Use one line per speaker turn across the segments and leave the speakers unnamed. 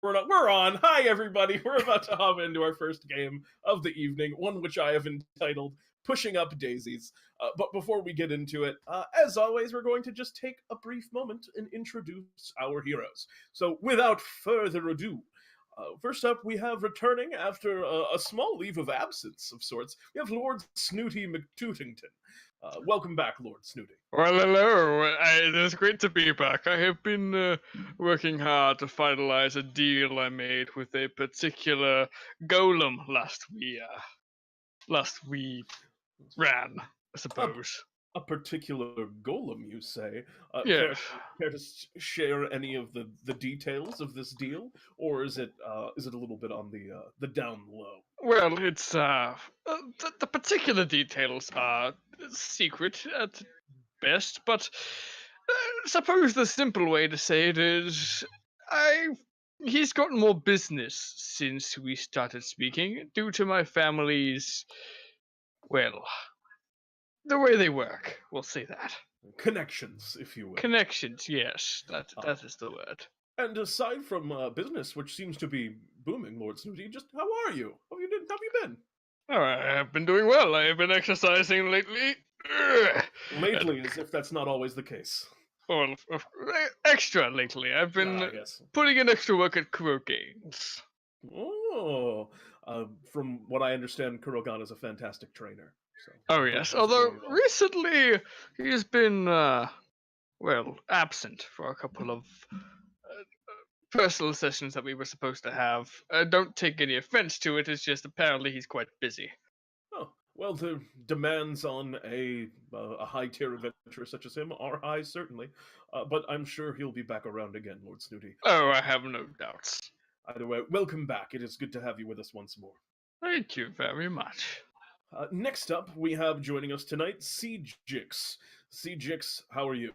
We're on. Hi, everybody. We're about to hop into our first game of the evening, one which I have entitled Pushing Up Daisies. But before we get into it, as always, we're going to just take a brief moment and introduce our heroes. So, without further ado, first up, we have returning after a small leave of absence of sorts, we have Lord Snooty McTootington. Welcome back, Lord Snooty.
Well, hello. It is great to be back. I have been working hard to finalize a deal I made with a particular golem last we ran, I suppose.
A particular golem, you say?
Yes.
Care to share any of the details of this deal, or is it a little bit on the down low?
Well, it's the particular details are secret at best, but suppose the simple way to say it is, I he's gotten more business since we started speaking due to my family's, well, the way they work. We'll say that.
Connections, if you will.
Connections, yes, that is the word.
And aside from business, which seems to be booming, Lord Snooty, just how are you? How have you been?
Oh, I have been doing well. I have been exercising lately.
Lately, as if that's not always the case.
Well, extra lately. I've been putting in extra work at Kurloz.
Oh, from what I understand, Kurloz is a fantastic trainer. So,
oh yes, although recently he's been, absent for a couple of personal sessions that we were supposed to have. Don't take any offense to it, it's just apparently he's quite busy.
Oh, well, the demands on a high-tier adventurer such as him are high, certainly. But I'm sure he'll be back around again, Lord Snooty.
Oh, I have no doubts.
Either way, welcome back. It is good to have you with us once more.
Thank you very much.
Next up, we have joining us tonight, Tzi'jixk. Tzi'jixk, how are you?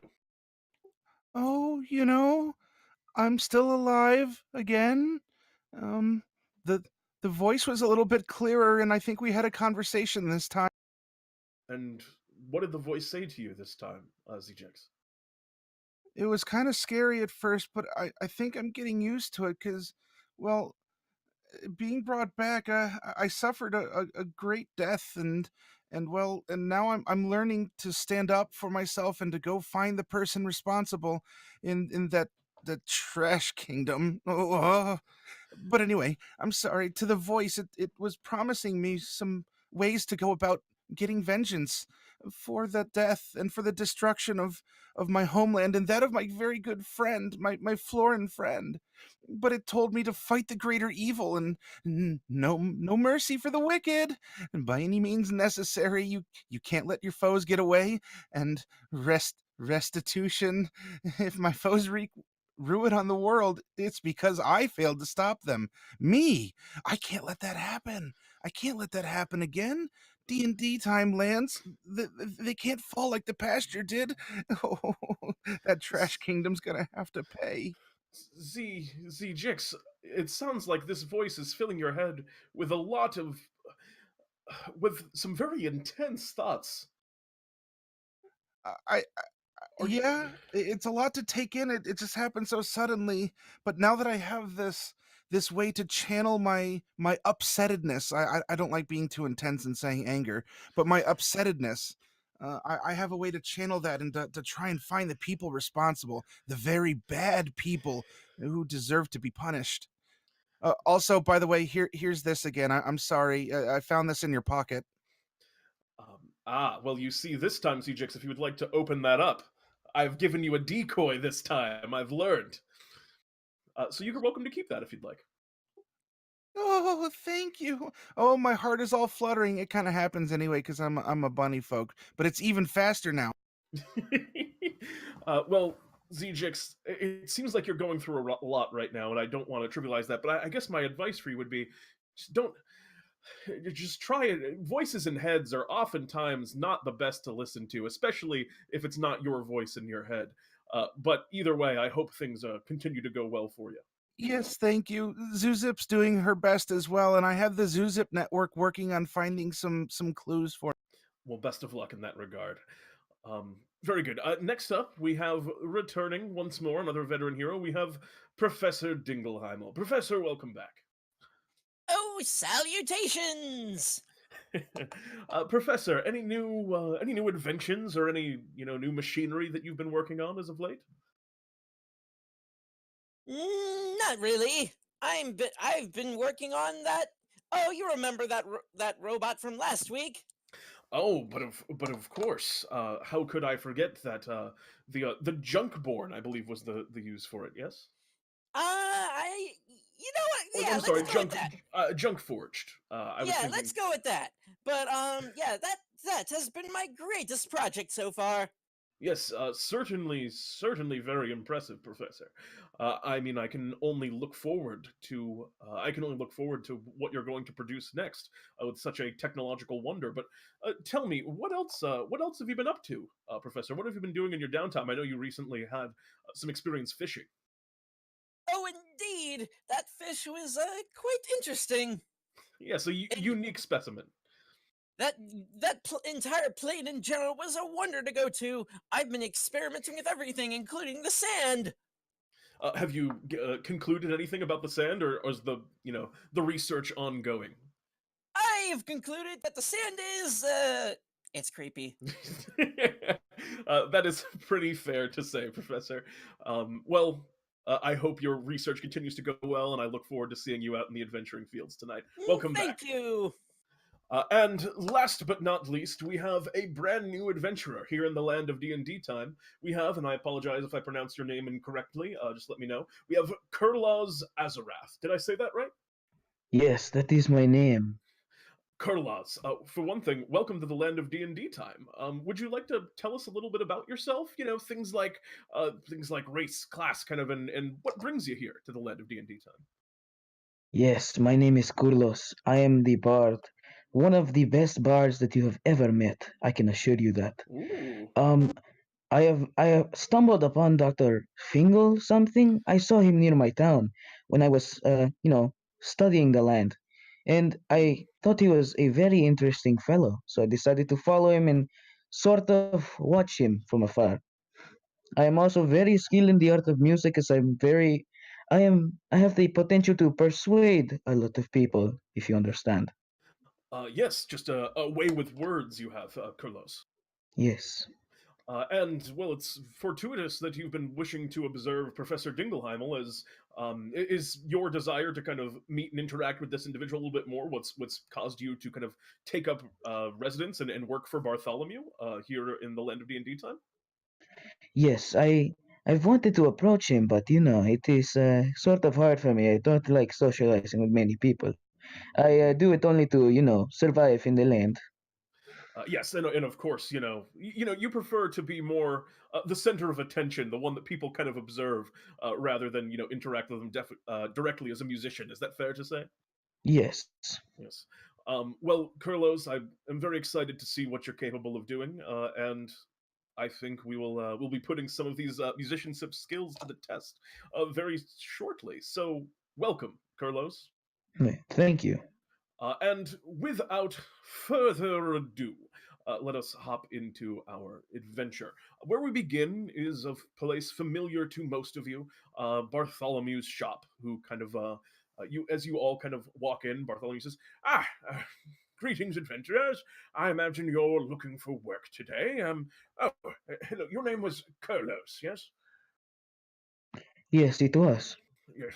Oh, I'm still alive again. The voice was a little bit clearer, and I think we had a conversation this time.
And what did the voice say to you this time, Tzi'jixk?
It was kind of scary at first, but I think I'm getting used to it because, well, being brought back, I suffered a great death, and now I'm learning to stand up for myself and to go find the person responsible in the trash kingdom. But anyway, I'm sorry. To the voice, it was promising me some ways to go about getting vengeance for the death and for the destruction of my homeland and that of my very good friend, my Florin friend. But it told me to fight the greater evil and no mercy for the wicked. And by any means necessary, you can't let your foes get away. And restitution. If my foes wreak ruin on the world, it's because I failed to stop them. Me. I can't let that happen. I can't let that happen again. DnDTime lands, they can't fall like the pasture did. Oh, that trash kingdom's gonna have to pay.
Tzi'jixk, it sounds like this voice is filling your head with with some very intense thoughts.
Yeah, it's a lot to take in. It just happened so suddenly. But now that I have this way to channel my upsettedness, I don't like being too intense and saying anger, but my upsettedness, I have a way to channel that and to try and find the people responsible, the very bad people who deserve to be punished. Also, by the way, here's this again. I'm sorry. I found this in your pocket.
Well, you see, this time, Tzi'jixk, if you would like to open that up, I've given you a decoy this time. I've learned. So you're welcome to keep that if you'd like.
Oh, thank you. Oh, my heart is all fluttering. It kind of happens anyway because I'm a Bunnyfolk, but it's even faster now.
Well, Tzi'jixk, it seems like you're going through a lot right now, and I don't want to trivialize that, but I guess my advice for you would be just try it. Voices in heads are oftentimes not the best to listen to, especially if it's not your voice in your head. But either way, I hope things continue to go well for you.
Yes, thank you. Zuzip's doing her best as well, and I have the Zuzip network working on finding some clues for.
Well, best of luck in that regard. Very good. Next up, we have returning once more, another veteran hero. We have Professor Dingleheimmel. Professor, welcome back.
Oh, salutations!
Professor, any new inventions or any new machinery that you've been working on as of late?
Not really. I've been working on that. Oh, you remember that robot from last week?
Oh, but of course. How could I forget that the Junkborn, I believe, was the use for it. Yes.
You know what?
Oh,
Yeah,
I'm sorry,
let's go with that.
Junk Forged. I was
Yeah,
thinking.
let's go with that. But yeah, that has been my greatest project so far.
Yes, certainly very impressive, Professor. I mean, I can only look forward to what you're going to produce next with such a technological wonder. But tell me, what else have you been up to, Professor? What have you been doing in your downtime? I know you recently had some experience fishing.
Oh, indeed, that fish was quite interesting.
Yes, unique specimen.
That entire plane in general was a wonder to go to. I've been experimenting with everything, including the sand.
Have you concluded anything about the sand, or is the research ongoing?
I've concluded that the sand is it's creepy.
That is pretty fair to say, Professor. Well, I hope your research continues to go well, and I look forward to seeing you out in the adventuring fields tonight. Welcome back.
Thank you.
And last but not least, we have a brand new adventurer here in the land of DnDTime. We have, and I apologize if I pronounced your name incorrectly, just let me know. We have Kurloz Azarath. Did I say that right?
Yes, that is my name.
Kurloz, for one thing, welcome to the land of DnDTime. Would you like to tell us a little bit about yourself? Things like race, class, kind of, and what brings you here to the land of DnDTime?
Yes, my name is Kurloz. I am the bard. One of the best bards that you have ever met. I can assure you that.
Ooh.
Um, I have stumbled upon Dr. Fingal something. I saw him near my town when I was studying the land. And I thought he was a very interesting fellow. So I decided to follow him and sort of watch him from afar. I am also very skilled in the art of music as I have the potential to persuade a lot of people, if you understand.
Yes, just a way with words you have, Kurlos.
Yes.
And well, it's fortuitous that you've been wishing to observe Professor Dingleheimmel. As is your desire to kind of meet and interact with this individual a little bit more? What's caused you to kind of take up residence and work for Bartholomew here in the land of DnDTime?
Yes, I've wanted to approach him, but it is sort of hard for me. I don't like socializing with many people. I do it only to, survive in the land.
Yes, and of course, you prefer to be more the center of attention, the one that people kind of observe, rather than interact with them directly as a musician. Is that fair to say?
Yes.
Yes. Well, Kurlos, I am very excited to see what you're capable of doing, and I think we'll be putting some of these musicianship skills to the test very shortly. So, welcome, Kurlos.
Thank you.
And without further ado, let us hop into our adventure. Where we begin is a place familiar to most of you, Bartholomew's shop, who kind of, as you all kind of walk in, Bartholomew says, greetings, adventurers. I imagine you're looking for work today. Hello, your name was Kurlos, yes?
Yes, it was.
Yes.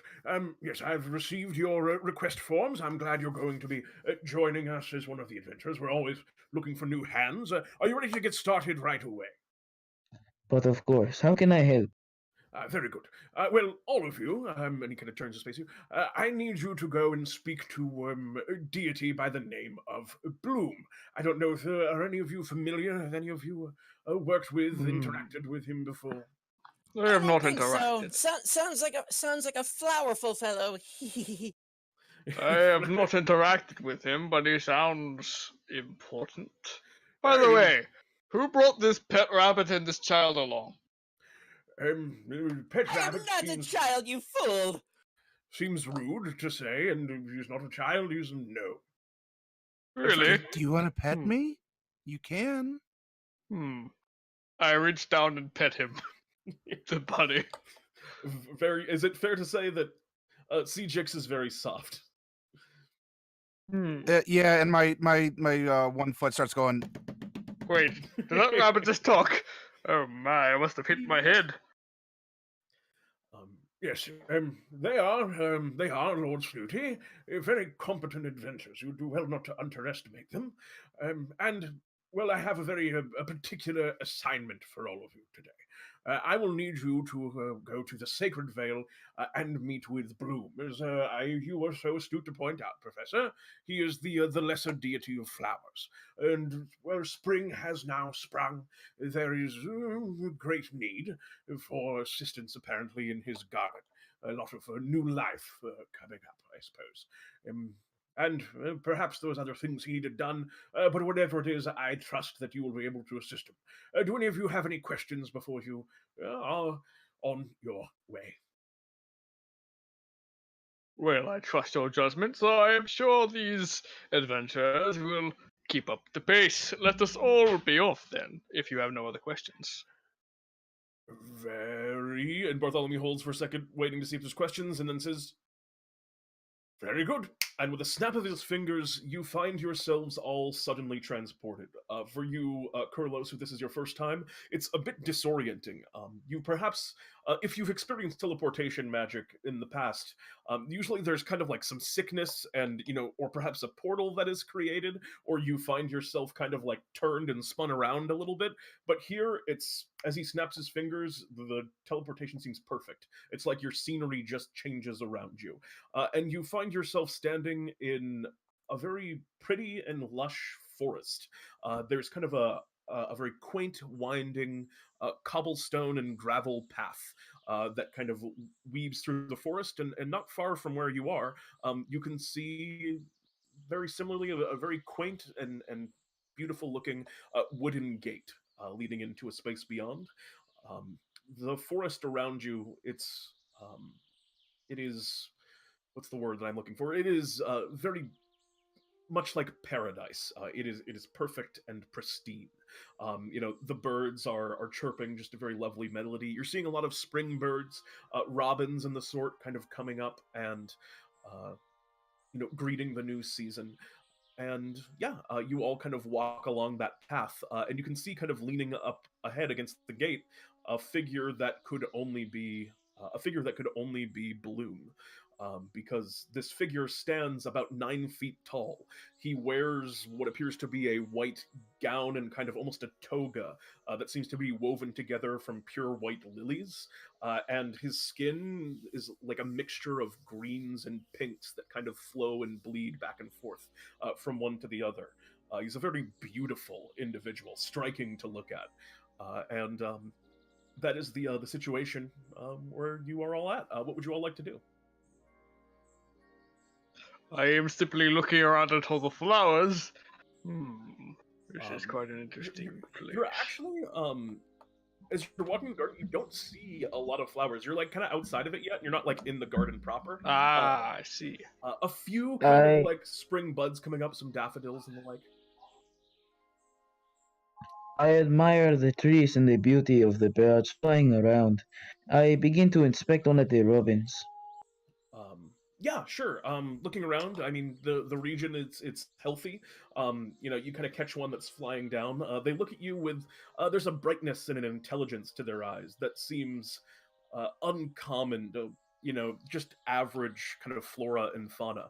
Yes, I've received your request forms. I'm glad you're going to be joining us as one of the adventurers. We're always looking for new hands. Are you ready to get started right away?
But of course, how can I help?
Very good. Well, all of you, and he kind of turns his face to you, I need you to go and speak to a deity by the name of Bloom. I don't know if are any of you familiar, have any of you worked with, interacted with him before?
I have not
think
interacted.
So. Sounds like a flowerful fellow.
I have not interacted with him, but he sounds important. By the way, who brought this pet rabbit and this child along?
Pet
I am
rabbit
not
seems,
a child, you fool.
seems rude to say, and he's not a child, he's no.
Really?
Do you want to pet
Hmm.
me? You can.
I reach down and pet him. The bunny.
Is it fair to say that Tzi'jixk is very soft?
Yeah, and my one foot starts going.
Wait, did that rabbit just talk? Oh my, I must have hit my head.
Yes, they are, Lord Snooty. Very competent adventurers. You do well not to underestimate them. And, well, I have a particular assignment for all of you today. I will need you to go to the Sacred Vale and meet with Bloom, as you were so astute to point out, Professor. He is the lesser deity of flowers. And, well, spring has now sprung. There is great need for assistance, apparently, in his garden. A lot of new life coming up, I suppose. And perhaps those other things he needed done, but whatever it is, I trust that you will be able to assist him. Do any of you have any questions before you are on your way?
Well, I trust your judgment, so I am sure these adventurers will keep up the pace. Let us all be off then, if you have no other questions.
And Bartholomew holds for a second, waiting to see if there's questions, and then says, "Very good." And with a snap of his fingers, you find yourselves all suddenly transported. For you, Kurloz, if this is your first time, it's a bit disorienting. You perhaps, if you've experienced teleportation magic in the past, usually there's kind of like some sickness and, or perhaps a portal that is created, or you find yourself kind of like turned and spun around a little bit. But here, it's, as he snaps his fingers, the teleportation seems perfect. It's like your scenery just changes around you. And you find yourself standing in a very pretty and lush forest. There's kind of a very quaint, winding cobblestone and gravel path that kind of weaves through the forest, and not far from where you are, you can see very similarly a very quaint and beautiful looking wooden gate leading into a space beyond. The forest around you, it is, what's the word that I'm looking for? It is very much like paradise. It is perfect and pristine. The birds are chirping just a very lovely melody. You're seeing a lot of spring birds, robins and the sort, kind of coming up and greeting the new season. And yeah, you all kind of walk along that path, and you can see kind of leaning up ahead against the gate a figure that could only be Bloom. Because this figure stands about 9 feet tall. He wears what appears to be a white gown and kind of almost a toga that seems to be woven together from pure white lilies. And his skin is like a mixture of greens and pinks that kind of flow and bleed back and forth from one to the other. He's a very beautiful individual, striking to look at. And that is the situation where you are all at. What would you all like to do?
I am simply looking around at all the flowers. This is quite an interesting place.
You're actually, as you're walking the garden, you don't see a lot of flowers. You're like kind of outside of it yet. You're not like in the garden proper.
I see.
A few kind of like spring buds coming up, some daffodils and the like.
I admire the trees and the beauty of the birds flying around. I begin to inspect one of the robins.
Yeah, sure. Looking around, I mean, the region it's healthy. You kind of catch one that's flying down. They look at you with there's a brightness and an intelligence to their eyes that seems uncommon to just average kind of flora and fauna.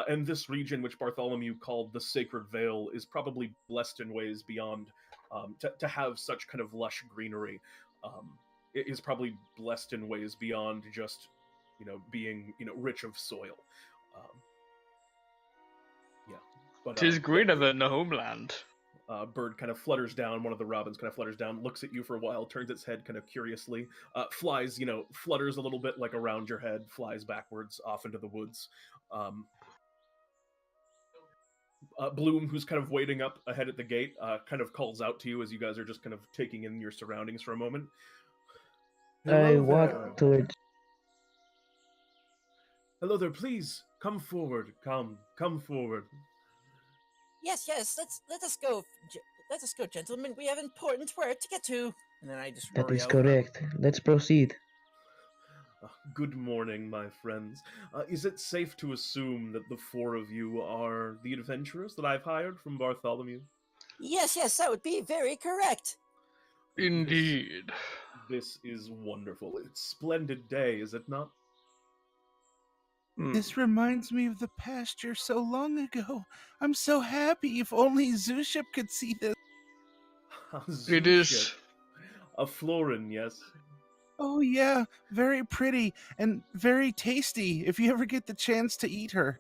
And this region, which Bartholomew called the Sacred Vale, is probably blessed in ways beyond to have such kind of lush greenery. It is probably blessed in ways beyond just being rich of soil. Yeah, but
'Tis greener than the homeland.
Bird kind of flutters down. One of the robins kind of flutters down, looks at you for a while, turns its head kind of curiously, flies, flutters a little bit like around your head, flies backwards off into the woods. Bloom, who's kind of waiting up ahead at the gate, kind of calls out to you as you guys are just kind of taking in your surroundings for a moment.
I walk towards.
Hello there, please come forward. Come forward.
Yes, let us go, gentlemen. We have important work to get to. And then I just
That
worry
is
over.
correct. Let's proceed.
Good morning, my friends. Is it safe to assume that the four of you are the adventurers that I've hired from Bartholomew?
Yes, that would be very correct.
Indeed.
This is wonderful. It's a splendid day, is it not?
Hmm.
This reminds me of the pasture so long ago. I'm so happy. If only Zuship could see this.
It is.
A florin, yes.
Oh, yeah, very pretty and very tasty if you ever get the chance to eat her.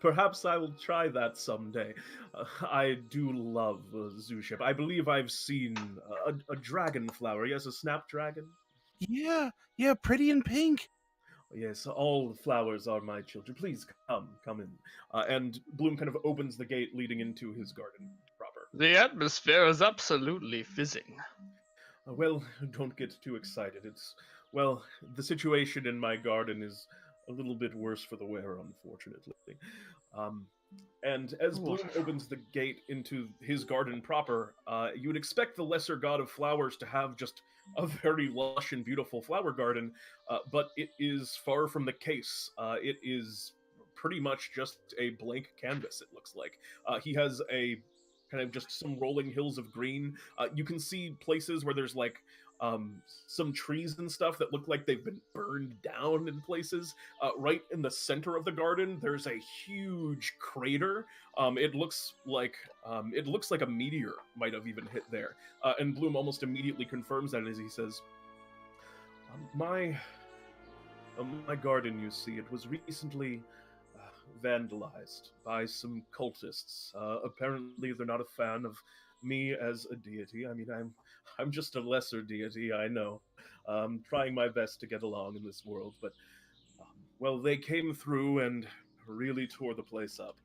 Perhaps I will try that someday. I do love Zuship. I believe I've seen a dragon flower. Yes, a snapdragon.
Yeah, pretty and pink.
Yes, all flowers are my children. Please come in. And Bloom kind of opens the gate leading into his garden proper.
The atmosphere is absolutely fizzing.
Well, don't get too excited. Well, the situation in my garden is a little bit worse for the wear, unfortunately. And as Bloom opens the gate into his garden proper, you would expect the lesser god of flowers to have just a very lush and beautiful flower garden, but it is far from the case. It is pretty much just a blank canvas, it looks like. He has a kind of just some rolling hills of green. You can see places where there's like some trees and stuff that look like they've been burned down in places. Right in the center of the garden, there's a huge crater. It looks like a meteor might have even hit there. And Bloom almost immediately confirms that as he says, "My garden, you see, it was recently vandalized by some cultists. Apparently, they're not a fan of me as a deity. I mean, I'm just a lesser deity, I know. Trying my best to get along in this world, but well, they came through and really tore the place up.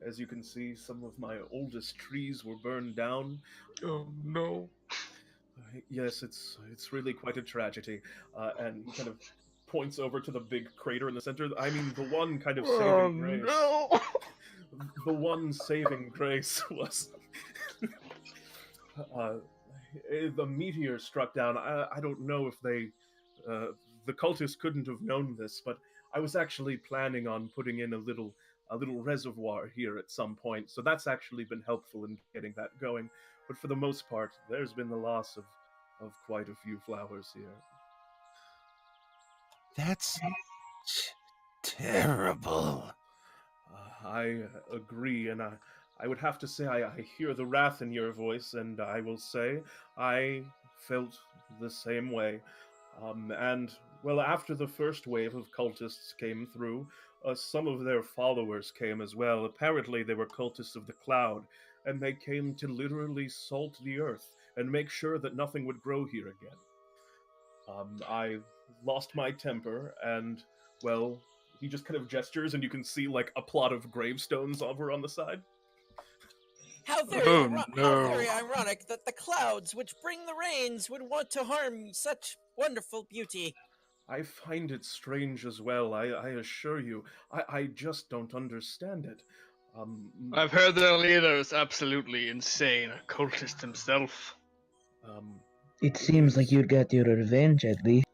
As you can see, some of my oldest trees were burned down.
Oh no.
Yes, it's really quite a tragedy." And he kind of points over to the big crater in the center. I mean, the one kind of saving grace.
No.
The one saving grace was the meteor struck down. I don't know if the cultists couldn't have known this, but I was actually planning on putting in a little reservoir here at some point, so that's actually been helpful in getting that going. But for the most part, there's been the loss of quite a few flowers here.
That's terrible.
I agree, and I would have to say I hear the wrath in your voice, and I will say I felt the same way. And, well, after the first wave of cultists came through, some of their followers came as well. Apparently they were cultists of the cloud, and they came to literally salt the earth and make sure that nothing would grow here again. I lost my temper, and, well, he just kind of gestures, and you can see, like, a plot of gravestones over on the side.
How very ironic that the clouds, which bring the rains, would want to harm such wonderful beauty.
I find it strange as well, I assure you. I just don't understand it.
I've heard their leader is absolutely insane, a cultist himself.
It seems like you got your revenge at least.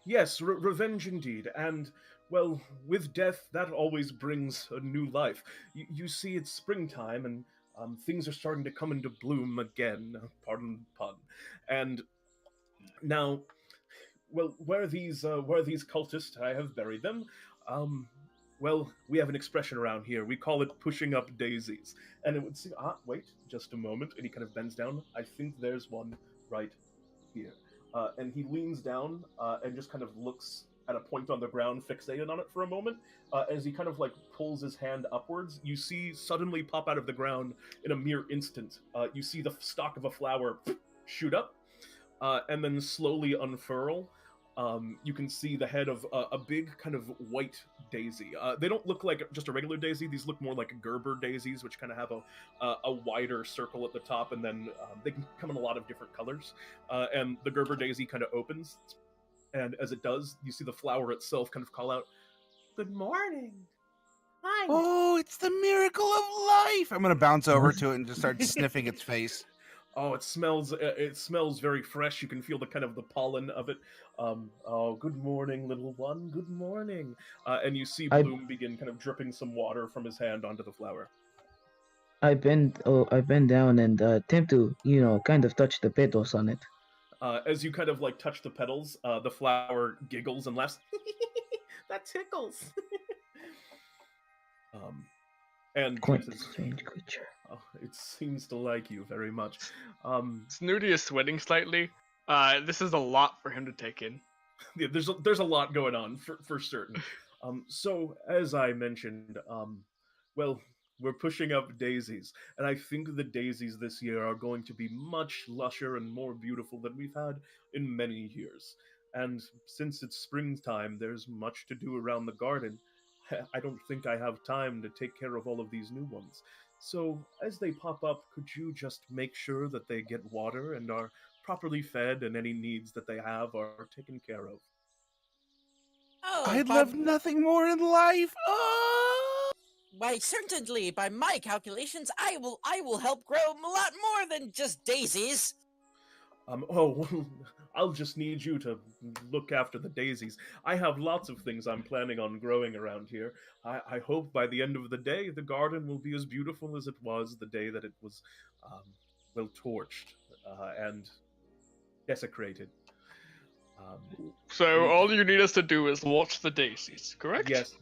Yes, revenge indeed, and, well, with death, that always brings a new life. You see, it's springtime, and things are starting to come into bloom again, pardon the pun. And now, well, where these cultists, I have buried them, well, we have an expression around here. We call it pushing up daisies. And it would seem, wait, just a moment, and he kind of bends down. I think there's one right here. And he leans down and just kind of looks at a point on the ground, fixated on it for a moment. As he kind of like pulls his hand upwards, you see suddenly pop out of the ground in a mere instant. You see the stalk of a flower shoot up and then slowly unfurl. You can see the head of a big kind of white daisy. They don't look like just a regular daisy. These look more like Gerber daisies, which kind of have a wider circle at the top, and then they can come in a lot of different colors. And the Gerber daisy kind of opens, and as it does, you see the flower itself kind of call out, "Good morning." Hi.
Oh, it's the miracle of life. I'm going to bounce over to it and just start sniffing its face.
Oh, it smells. It smells very fresh. You can feel the kind of the pollen of it. Oh, good morning, little one. Good morning. And you see
I
Bloom begin kind of dripping some water from his hand onto the flower.
I bend down and attempt to, kind of touch the petals on it.
As you kind of like touch the petals, the flower giggles and laughs. That tickles. And
Quite
he
a
says,
strange creature.
oh, it seems to like you very much.
Snooty is sweating slightly. This is a lot for him to take in.
Yeah, there's a lot going on for certain. So as I mentioned, well, we're pushing up daisies, and I think the daisies this year are going to be much lusher and more beautiful than we've had in many years. And since it's springtime, there's much to do around the garden. I don't think I have time to take care of all of these new ones. So, as they pop up, could you just make sure that they get water and are properly fed and any needs that they have are taken care of?
Oh,
I'd love nothing more in life. Oh!
Why, certainly, by my calculations, I will help grow a lot more than just daisies.
Oh, I'll just need you to look after the daisies. I have lots of things I'm planning on growing around here. I hope by the end of the day, the garden will be as beautiful as it was the day that it was, well, torched and desecrated.
So all you need us to do is watch the daisies, correct?
Yes,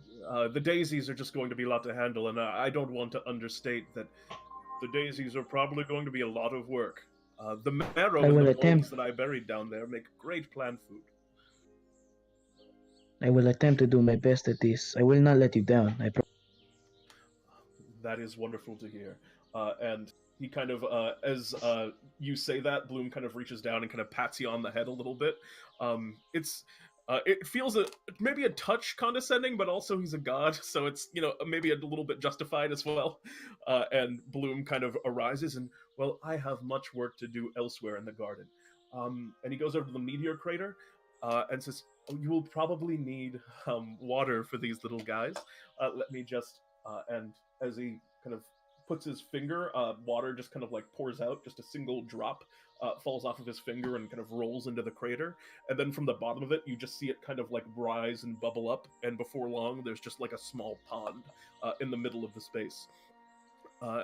the daisies are just going to be a lot to handle, and I don't want to understate that the daisies are probably going to be a lot of work. The marrow and the molds that I buried down there make great plant food.
I will attempt to do my best at this. I will not let you down.
That is wonderful to hear. And he kind of, as you say that, Bloom kind of reaches down and kind of pats you on the head a little bit. It feels maybe a touch condescending, but also he's a god, so it's, maybe a little bit justified as well. And Bloom kind of arises and, well, I have much work to do elsewhere in the garden. And he goes over to the meteor crater and says, oh, you will probably need water for these little guys. Let me just, and as he kind of puts his finger, water just kind of like pours out, just a single drop falls off of his finger and kind of rolls into the crater. And then from the bottom of it, you just see it kind of like rise and bubble up. And before long, there's just like a small pond in the middle of the space.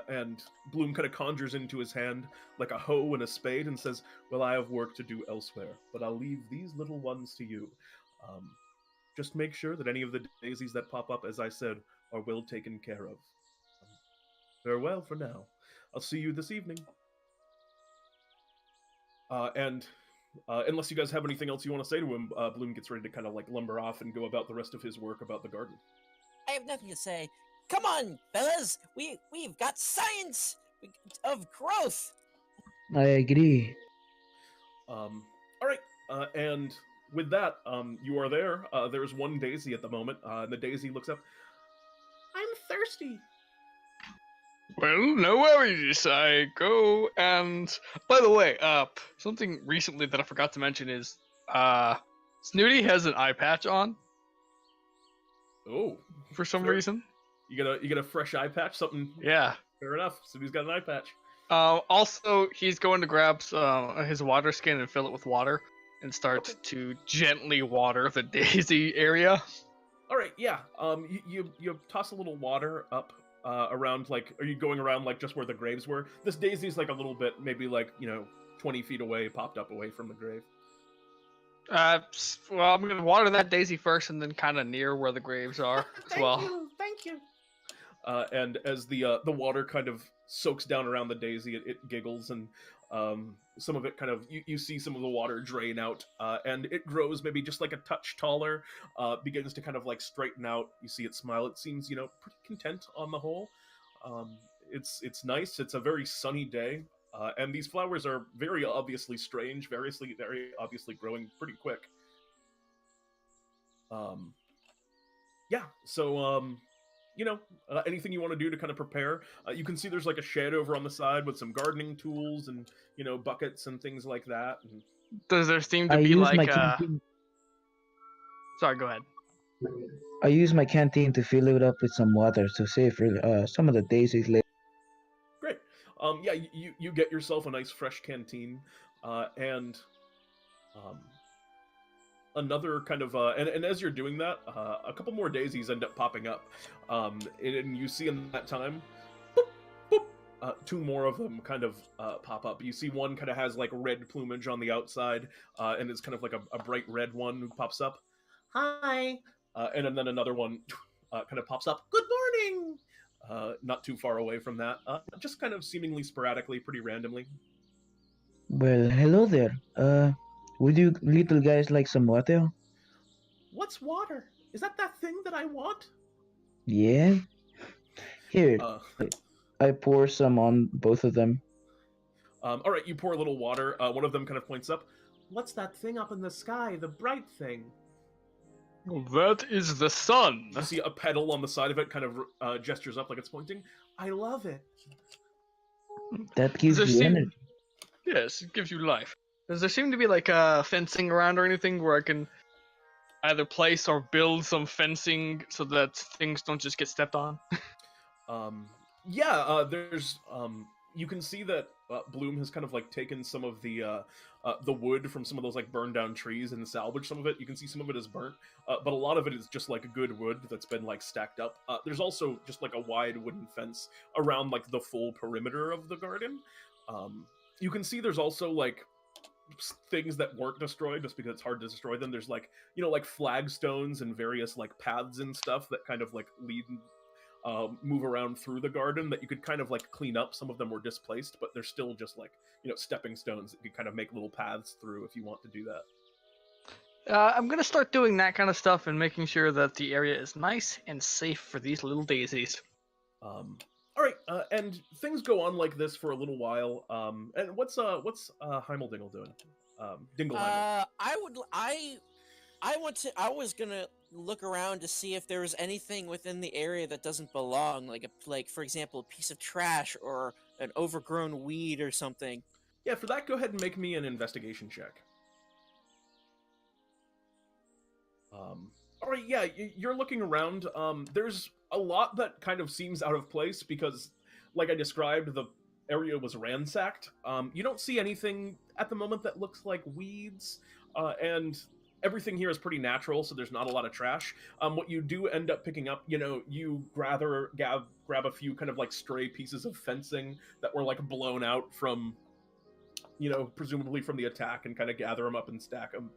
And Bloom kind of conjures into his hand like a hoe and a spade and says, well, I have work to do elsewhere, but I'll leave these little ones to you. Just make sure that any of the daisies that pop up, as I said, are well taken care of. Farewell for now. I'll see you this evening. And unless you guys have anything else you want to say to him, Bloom gets ready to kind of like lumber off and go about the rest of his work about the garden.
I have nothing to say. Come on, fellas. We've got science of growth.
I agree.
All right. And with that, you are there. There's one daisy at the moment, and the daisy looks up. I'm thirsty.
Well, no worries. I go and, by the way, something recently that I forgot to mention is, Snooty has an eye patch on.
Oh,
for some reason.
You get a fresh eye patch? Something?
Yeah.
Fair enough. So he's got an eye patch.
Also, he's going to grab his water skin and fill it with water and start to gently water the daisy area.
All right, yeah. You toss a little water up around, like, are you going around like just where the graves were? This daisy's like a little bit, maybe like 20 feet away, popped up away from the grave.
Well, I'm gonna water that daisy first, and then kind of near where the graves are as well.
Thank you. And as the water kind of soaks down around the daisy, it giggles, and some of it kind of, you see some of the water drain out, and it grows maybe just like a touch taller, begins to kind of like straighten out. You see it smile. It seems, pretty content on the whole. It's nice. It's a very sunny day, and these flowers are very obviously strange, very obviously growing pretty quick. Yeah, so, anything you want to do to kind of prepare. You can see there's like a shed over on the side with some gardening tools and, buckets and things like that. And...
Does there seem to be like Sorry, go ahead.
I use my canteen to fill it up with some water to save for some of the daisies later.
Great. Yeah, you get yourself a nice fresh canteen, and another kind of and as you're doing that, a couple more daisies end up popping up, and you see in that time, boop, boop, two more of them kind of pop up. You see one kind of has like red plumage on the outside, and it's kind of like a bright red one who pops up. Hi, and then another one kind of pops up. Good morning. Not too far away from that, just kind of seemingly sporadically, pretty randomly.
Well, hello there. Would you little guys like some water?
What's water? Is that thing that I want?
Yeah. Here, I pour some on both of them.
All right, you pour a little water. One of them kind of points up. What's that thing up in the sky? The bright thing.
That is the sun.
You see a pedal on the side of it, kind of gestures up like it's pointing. I love it.
That gives you energy.
Yes, it gives you life. Does there seem to be like fencing around or anything where I can either place or build some fencing so that things don't just get stepped on?
Yeah, there's you can see that Bloom has kind of like taken some of the wood from some of those like burned down trees and salvaged some of it. You can see some of it is burnt, but a lot of it is just like good wood that's been like stacked up. There's also just like a wide wooden fence around like the full perimeter of the garden. You can see there's also like things that weren't destroyed just because it's hard to destroy them. There's like, you know, like flagstones and various like paths and stuff that kind of like lead move around through the garden that you could kind of like clean up. Some of them were displaced, but they're still just like, you know, stepping stones that you kind of make little paths through if you want to do that.
I'm gonna start doing that kind of stuff and making sure that the area is nice and safe for these little daisies.
All right, and things go on like this for a little while. And what's Heimeldingle doing? Dingleheimmel.
I was gonna look around to see if there was anything within the area that doesn't belong, like for example, a piece of trash or an overgrown weed or something.
Yeah, for that, go ahead and make me an investigation check. All right, yeah, you're looking around. There's a lot that kind of seems out of place because, like I described, the area was ransacked. You don't see anything at the moment that looks like weeds, and everything here is pretty natural, so there's not a lot of trash. What you do end up picking up, you know, you grab a few kind of like stray pieces of fencing that were like blown out from, you know, presumably from the attack, and kind of gather them up and stack them.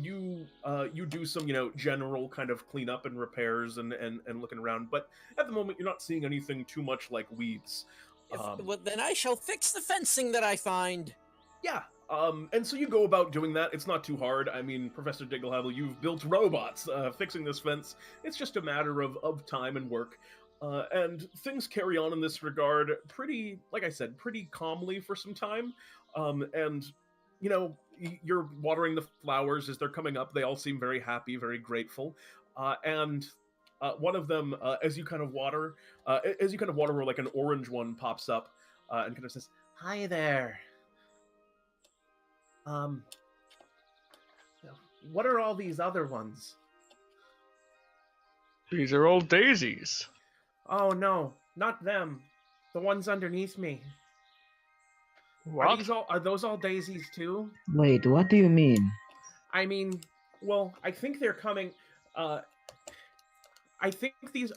You do some, you know, general kind of cleanup and repairs and looking around, but at the moment you're not seeing anything too much like weeds.
Well, then I shall fix the fencing that I find.
Yeah, and so you go about doing that. It's not too hard. I mean, Professor Dingleheimmel, you've built robots. Fixing this fence, it's just a matter of time and work. And things carry on in this regard pretty, like I said, pretty calmly for some time. And, you know, you're watering the flowers as they're coming up. They all seem very happy, very grateful. And one of them, as you kind of water, where like an orange one pops up and kind of says, "Hi there. What are all these other ones?"
These are all daisies.
Oh no, not them. The ones underneath me.
What?
Are those all daisies too?
Wait, what do you mean?
I mean, well, I think they're coming. I think these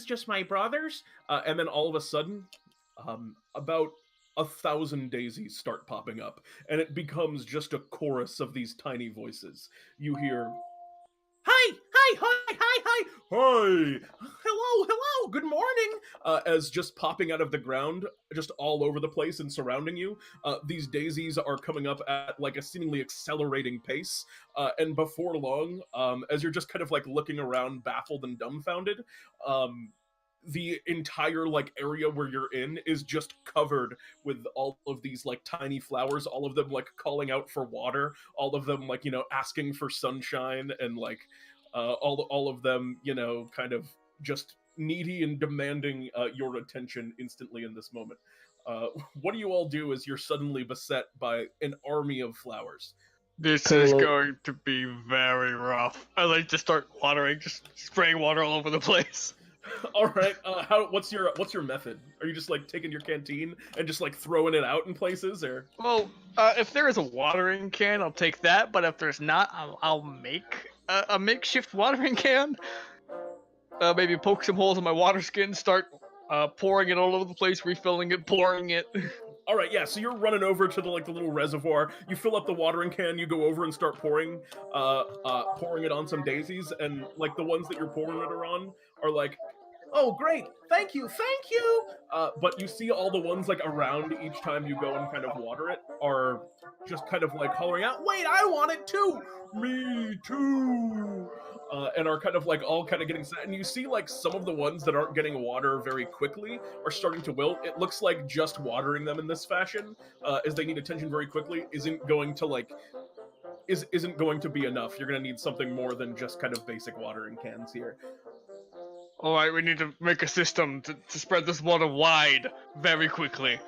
just my brothers? And then all of a sudden, about 1,000 daisies start popping up, and it becomes just a chorus of these tiny voices. You hear, "Hi, hi, hi, hi, hi, hi, hello, good morning," as just popping out of the ground, just all over the place and surrounding you. These daisies are coming up at like a seemingly accelerating pace, and before long, as you're just kind of like looking around, baffled and dumbfounded, the entire like area where you're in is just covered with all of these like tiny flowers, all of them like calling out for water, all of them like, you know, asking for sunshine, and like all of them, you know, kind of just needy and demanding your attention instantly in this moment. What do you all do as you're suddenly beset by an army of flowers?
This is going to be very rough. I like to start watering, just spraying water all over the place.
All right. What's your method? Are you just like taking your canteen and just like throwing it out in places, or?
Well, if there is a watering can, I'll take that. But if there's not, I'll make a makeshift watering can. Maybe poke some holes in my water skin, start pouring it all over the place, refilling it, pouring it.
All right, yeah. So you're running over to the little reservoir. You fill up the watering can. You go over and start pouring it on some daisies, and like the ones that you're pouring it on are like, oh great, thank you, thank you. But you see all the ones like around each time you go and kind of water it are just kind of like hollering out, wait, I want it too, me too. And are kind of like all kind of getting set. And you see like some of the ones that aren't getting water very quickly are starting to wilt. It looks like just watering them in this fashion, as they need attention very quickly, isn't going to be enough. You're going to need something more than just kind of basic watering cans here.
All right, we need to make a system to spread this water wide very quickly.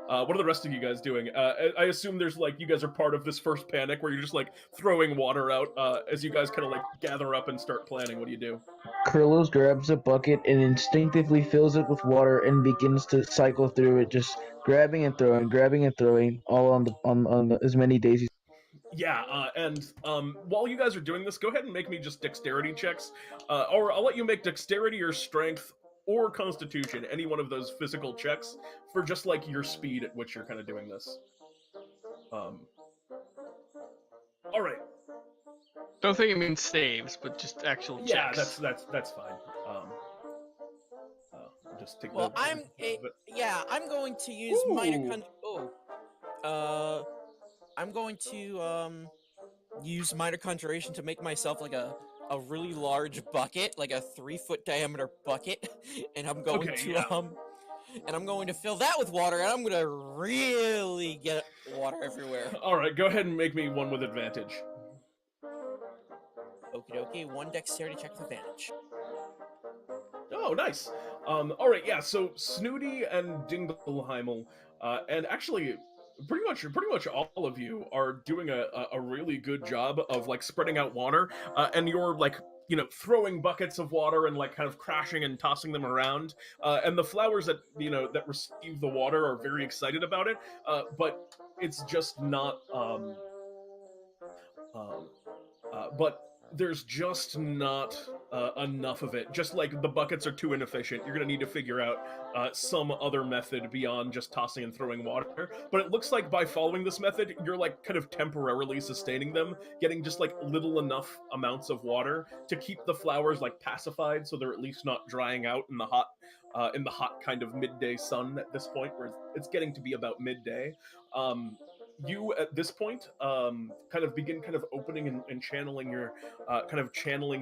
What are the rest of you guys doing? I assume there's like you guys are part of this first panic where you're just like throwing water out as you guys kind of like gather up and start planning. What do you do?
Kurloz grabs a bucket and instinctively fills it with water and begins to cycle through it, just grabbing and throwing, all on the, as many daisies.
Yeah, and while you guys are doing this, go ahead and make me just dexterity checks, or I'll let you make dexterity or strength or constitution, any one of those physical checks for just like your speed at which you're kind of doing this. All right.
Don't think it means saves, but just actual checks.
Yeah, that's fine. I'll just take.
Well, I'm going to use minor I'm going to use minor conjuration to make myself like a really large bucket, like a 3-foot diameter bucket, and I'm going and I'm going to fill that with water, and I'm going to really get water everywhere.
All right, go ahead and make me one with advantage.
Okie dokie, 1 dexterity check with advantage.
Oh, nice. All right, yeah. So Snooty and Dingleheimmel, and actually, pretty much all of you are doing a really good job of like spreading out water, and you're like throwing buckets of water and like kind of crashing and tossing them around, and the flowers that that receive the water are very excited about it, but it's just not but there's just not enough of it. Just like the buckets are too inefficient, you're gonna need to figure out some other method beyond just tossing and throwing water. But it looks like by following this method, you're like kind of temporarily sustaining them, getting just like little enough amounts of water to keep the flowers like pacified, so they're at least not drying out in the hot kind of midday sun at this point, where it's getting to be about midday. You at this point kind of begin kind of opening and channeling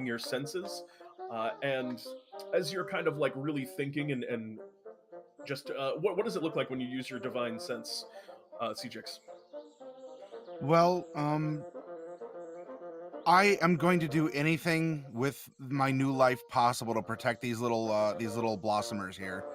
your senses, and as you're kind of like really thinking and just what does it look like when you use your divine sense, Tzi'jixk?
Well, I am going to do anything with my new life possible to protect these little blossomers here.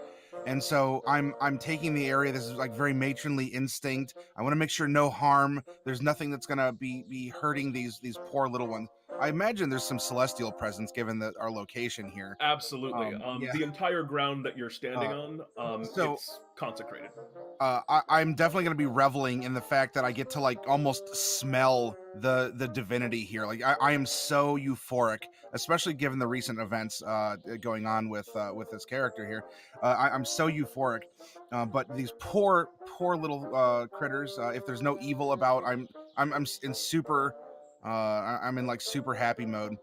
And so I'm taking the area. This is like very matronly instinct. I want to make sure no harm. There's nothing that's gonna be hurting these poor little ones. I imagine there's some celestial presence given our location here.
Absolutely.
Yeah.
The entire ground that you're standing on,
so-
it's consecrated.
I'm definitely going to be reveling in the fact that I get to like almost smell the divinity here. Like I am so euphoric, especially given the recent events going on with this character here. I'm so euphoric, but these poor little critters. If there's no evil about, I'm in super. I'm in like super happy mode.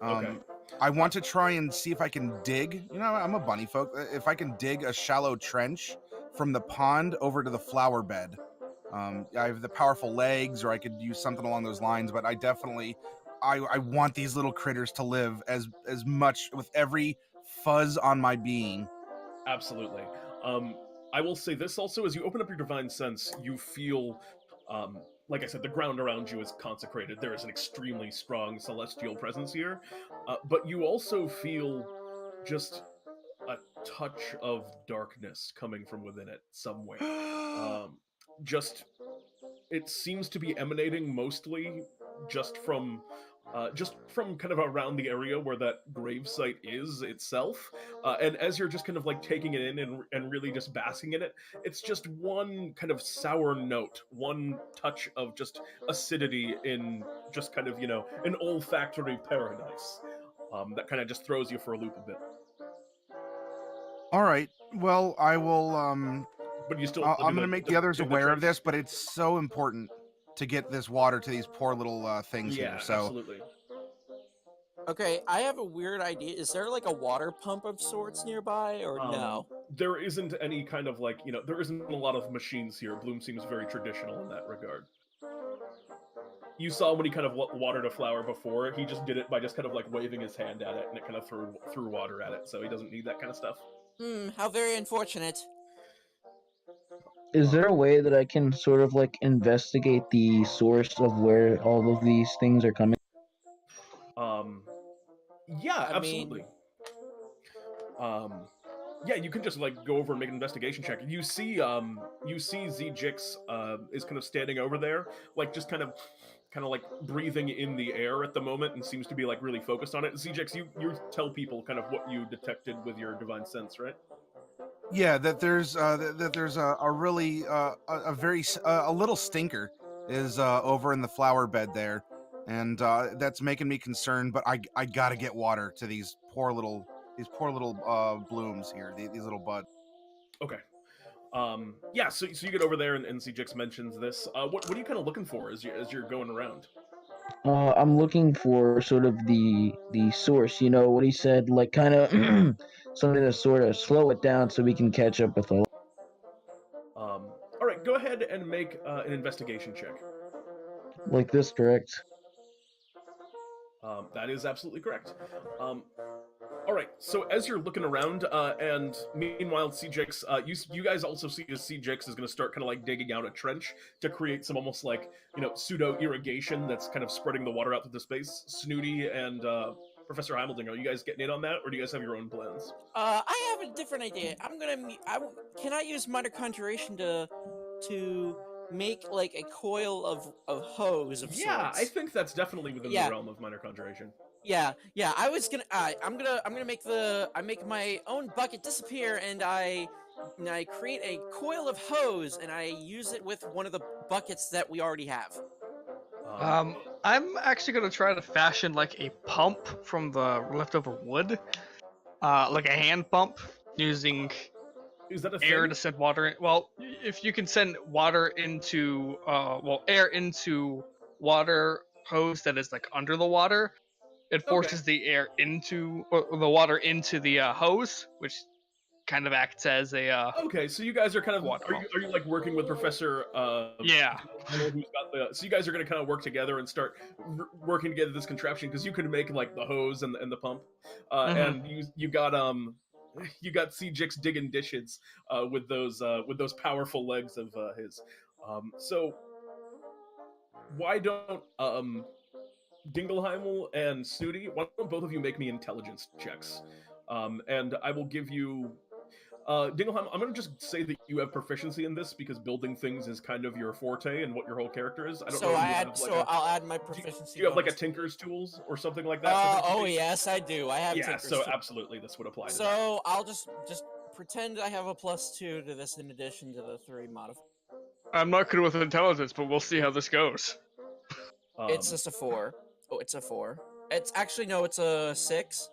Okay.
I want to try and see if I can dig. I'm a bunny folk. If I can dig a shallow trench from the pond over to the flower bed. I have the powerful legs, or I could use something along those lines. But I definitely, I want these little critters to live as much with every fuzz on my being.
Absolutely. I will say this also: as you open up your divine sense, you feel, like I said, the ground around you is consecrated. There is an extremely strong celestial presence here, but you also feel just a touch of darkness coming from within it somewhere. Just, it seems to be emanating mostly just from just from kind of around the area where that gravesite is itself. And as you're just kind of like taking it in and really just basking in it, it's just one kind of sour note, one touch of just acidity in just kind of, an olfactory paradise. That kind of just throws you for a loop a bit.
All right. Well, I will.
But you still.
I'm going to make the others aware of this, but it's so important to get this water to these poor little things here. So
absolutely.
Okay, I have a weird idea. Is there like a water pump of sorts nearby, or no?
There isn't any kind of like, there isn't a lot of machines here. Bloom seems very traditional in that regard. You saw when he kind of watered a flower before, he just did it by just kind of like waving his hand at it, and it kind of threw water at it, so he doesn't need that kind of stuff.
How very unfortunate.
Is there a way that I can sort of like investigate the source of where all of these things are coming?
Yeah, absolutely. Yeah, you can just like go over and make an investigation check. You see Tzi'jixk is kind of standing over there, like just kind of like breathing in the air at the moment, and seems to be like really focused on it. Tzi'jixk, you tell people kind of what you detected with your divine sense, right?
Yeah, that there's a really a very a little stinker is over in the flower bed there, and that's making me concerned. But I gotta get water to these poor little blooms here, these little buds.
Okay. Yeah, so you get over there, and Tzi'jixk mentions this. What are you kind of looking for as you're going around?
I'm looking for sort of the source. You know what he said, like kind of something to sort of slow it down so we can catch up with all.
All right, go ahead and make an investigation check.
Like this, correct?
That is absolutely correct. All right, so as you're looking around, and meanwhile, Tzi'jixk, you guys also see as Tzi'jixk is going to start kind of like digging out a trench to create some almost like, pseudo irrigation that's kind of spreading the water out through the space. Snooty and Professor Hamilton, are you guys getting in on that, or do you guys have your own plans?
I have a different idea. Can I use minor conjuration to make like a coil of hose of sorts?
Yeah, I think that's definitely within the realm of minor conjuration.
Yeah. I was gonna. I'm gonna make my own bucket disappear, and I create a coil of hose, and I use it with one of the buckets that we already have.
I'm actually gonna try to fashion like a pump from the leftover wood, like a hand pump using air to send water in. Well, if you can send water into, air into water hose that is like under the water, it forces the air into, or the water into the hose, which kind of acts as a.
Okay, so you guys are kind of are you like working with Professor?
Yeah.
Who's got so you guys are going to kind of work together and start working together this contraption, because you can make like the hose and the pump, and you got Tzi'jixk digging dishes with those powerful legs of his. So why don't Dingleheimmel and Snooty, why don't both of you make me intelligence checks? And I will give you Dingleheimmel, I'm going to just say that you have proficiency in this because building things is kind of your forte and what your whole character is. I don't know if you have
I'll add my proficiency.
Do you have like a Tinker's Tools or something like that?
Yes, I do. I have Tinker's
Tools. Absolutely, this would apply to
so
that.
I'll just pretend I have a +2 to this in addition to the 3 modifier.
I'm not good with intelligence, but we'll see how this goes.
It's just a 4. Oh, it's a 4. It's actually, no, it's a 6.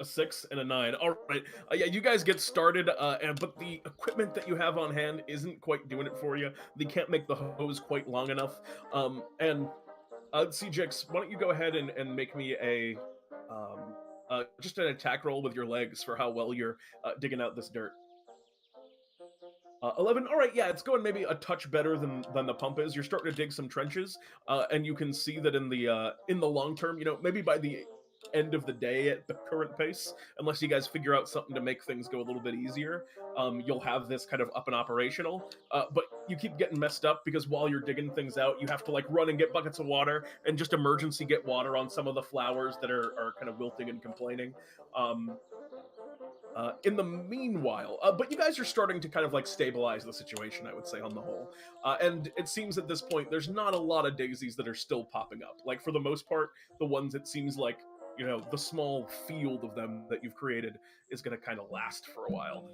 A 6 and a 9. All right. Yeah, you guys get started, but the equipment that you have on hand isn't quite doing it for you. They can't make the hose quite long enough. And Tzi'jixk, why don't you go ahead and make me a just an attack roll with your legs for how well you're digging out this dirt. 11. All right, yeah, it's going maybe a touch better than the pump is. You're starting to dig some trenches, and you can see that in the long term, maybe by the end of the day at the current pace, unless you guys figure out something to make things go a little bit easier, you'll have this kind of up and operational. But you keep getting messed up because while you're digging things out, you have to like run and get buckets of water and just emergency get water on some of the flowers that are kind of wilting and complaining. In the meanwhile, but you guys are starting to kind of like stabilize the situation, I would say, on the whole. And it seems at this point there's not a lot of daisies that are still popping up. Like, for the most part, the ones it seems like, the small field of them that you've created is going to kind of last for a while.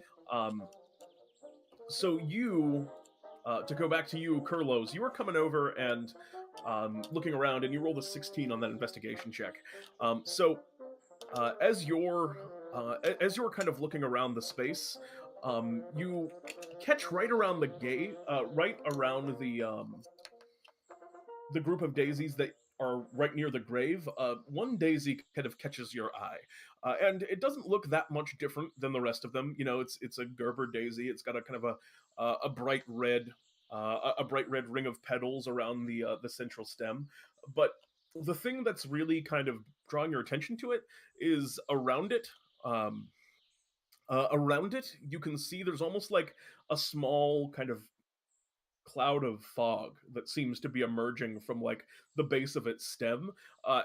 So to go back to you, Kurloz, you are coming over and looking around, and you rolled a 16 on that investigation check. As you're kind of looking around the space, you catch right around the gate, right around the group of daisies that are right near the grave. One daisy kind of catches your eye, and it doesn't look that much different than the rest of them. It's a Gerber daisy. It's got a kind of a bright red ring of petals around the central stem. But the thing that's really kind of drawing your attention to it is around it. Around it, you can see there's almost like a small kind of cloud of fog that seems to be emerging from like the base of its stem,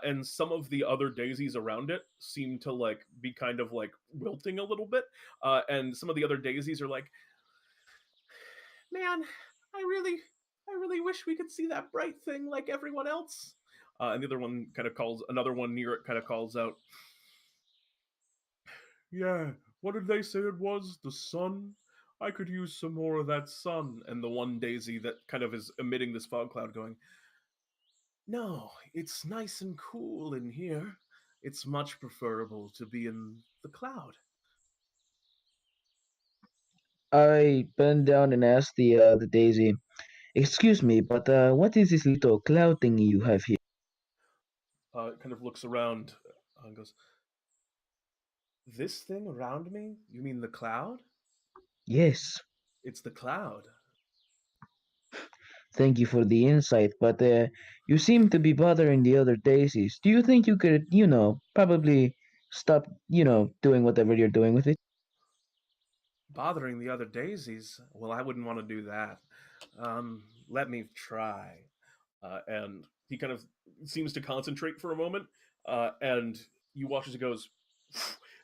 and some of the other daisies around it seem to like be kind of like wilting a little bit, and some of the other daisies are like, man, I really wish we could see that bright thing like everyone else. And the other one kind of calls, another one near it kind of calls out, yeah, what did they say it was? The sun? I could use some more of that sun. And the one daisy that kind of is emitting this fog cloud going, no, it's nice and cool in here. It's much preferable to be in the cloud.
I bend down and ask the daisy, "Excuse me, but what is this little cloud thingy you have here?"
Kind of looks around and goes, this thing around me? You mean the cloud?
Yes.
It's the cloud.
Thank you for the insight, but you seem to be bothering the other daisies. Do you think you could, probably stop, doing whatever you're doing with it?
Bothering the other daisies? Well, I wouldn't want to do that. Let me try. And he kind of seems to concentrate for a moment, and you watch as it goes,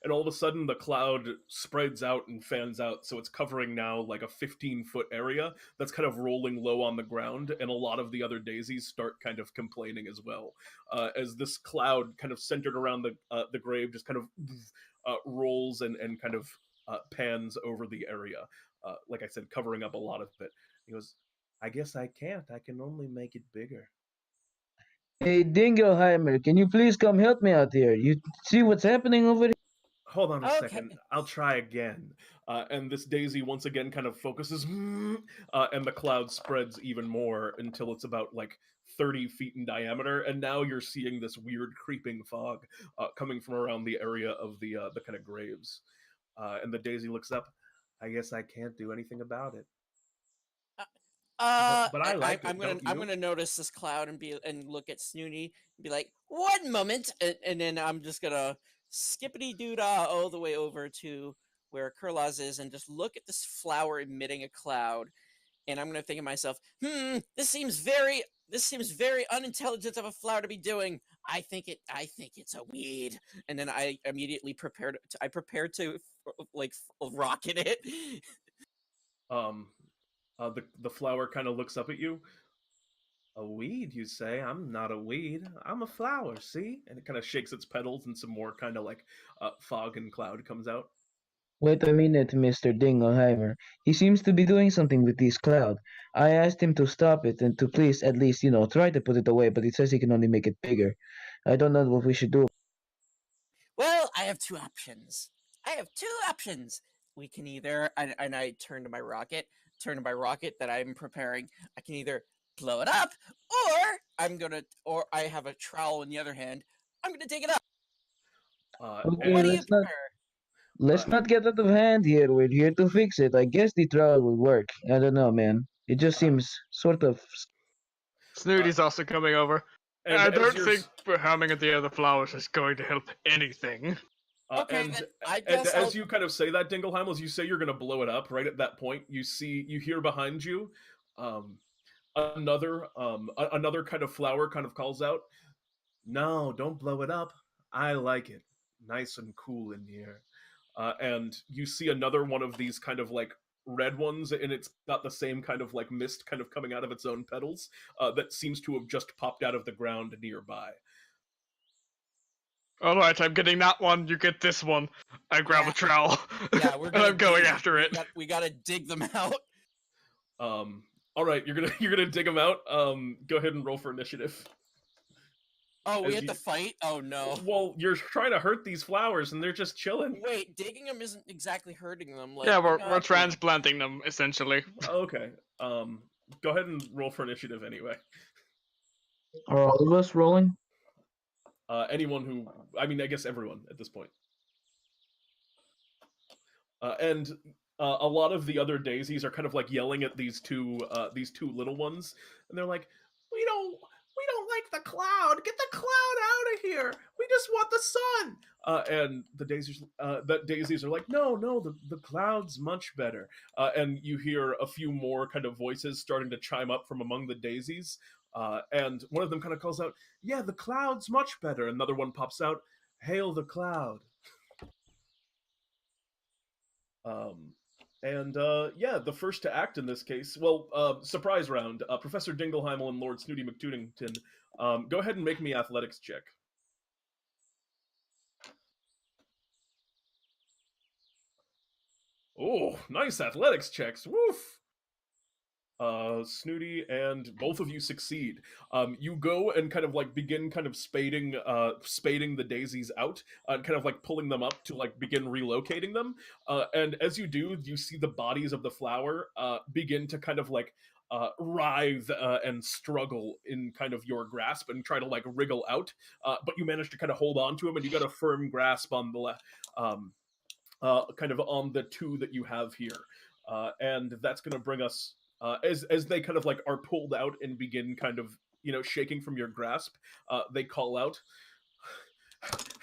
and all of a sudden the cloud spreads out and fans out, so it's covering now like a 15-foot area that's kind of rolling low on the ground, and a lot of the other daisies start kind of complaining as well, as this cloud kind of centered around the grave just kind of rolls and kind of pans over the area, like I said, covering up a lot of it. He goes, I guess I can't. I can only make it bigger.
Hey, Dingleheimmel, can you please come help me out here? You see what's happening over here?
Hold on a second. I'll try again. And this daisy once again kind of focuses, and the cloud spreads even more until it's about like 30 feet in diameter. And now you're seeing this weird creeping fog coming from around the area of the kind of graves. And the daisy looks up. I guess I can't do anything about it. But I like it.
I'm gonna notice this cloud and look at Snooty and be like, one moment, and then I'm just gonna skippity doo-dah all the way over to where Kurloz is and just look at this flower emitting a cloud, and I'm gonna think to myself, this seems very unintelligent of a flower to be doing. I think it's a weed, and then I immediately prepare to like rocket it.
The flower kind of looks up at you. A weed, you say? I'm not a weed. I'm a flower, see? And it kind of shakes its petals, and some more kind of like fog and cloud comes out.
Wait a minute, Mr. Dingleheimer. He seems to be doing something with this cloud. I asked him to stop it and to please at least, try to put it away, but he says he can only make it bigger. I don't know what we should do.
Well, I have two options. We can either, and I turn to my rocket that I'm preparing. I can either blow it up, or I have a trowel in the other hand. I'm gonna dig it up.
Okay,
what do you prefer?
Let's not get out of hand here. We're here to fix it. I guess the trowel will work. I don't know, man. It just seems sort of...
Snooty's also coming over. I don't think harming the other flowers is going to help anything.
And as you kind of say that, Dingleheimmel, as you say you're going to blow it up, right at that point, you hear behind you, another kind of flower kind of calls out, "No, don't blow it up. I like it, nice and cool in here." and you see another one of these kind of like red ones, and it's got the same kind of like mist kind of coming out of its own petals that seems to have just popped out of the ground nearby.
All right, I'm getting that one. You get this one. I grab a trowel.
Yeah, we're
and
gonna
I'm going after it.
We gotta dig them out.
All right, you're gonna dig them out. Go ahead and roll for initiative.
Oh, we have to fight? Oh no.
Well, you're trying to hurt these flowers, and they're just chilling.
Wait, digging them isn't exactly hurting them. Like,
Yeah, we're transplanting them essentially.
Okay. Go ahead and roll for initiative anyway.
Are all of us rolling?
Anyone who, I mean, I guess everyone at this point. And a lot of the other daisies are kind of like yelling at these two little ones, and they're like, "We don't like the cloud. Get the cloud out of here. We just want the sun." And the daisies are like, "No, the cloud's much better." And you hear a few more kind of voices starting to chime up from among the daisies. And one of them kind of calls out, "Yeah, the cloud's much better." Another one pops out, "Hail the cloud." Yeah, the first to act in this case, well, surprise round. Professor Dingleheimmel and Lord Snooty McTootington, go ahead and make me athletics check. Oh, nice athletics checks. Woof. Snooty and both of you succeed. You go and kind of like begin kind of spading the daisies out, and kind of like pulling them up to like begin relocating them. And as you do, you see the bodies of the flower begin to kind of like writhe and struggle in kind of your grasp and try to like wriggle out. But you manage to kind of hold on to them, and you got a firm grasp on the kind of on the two that you have here. And that's going to bring us. As they kind of like are pulled out and begin kind of, shaking from your grasp, they call out,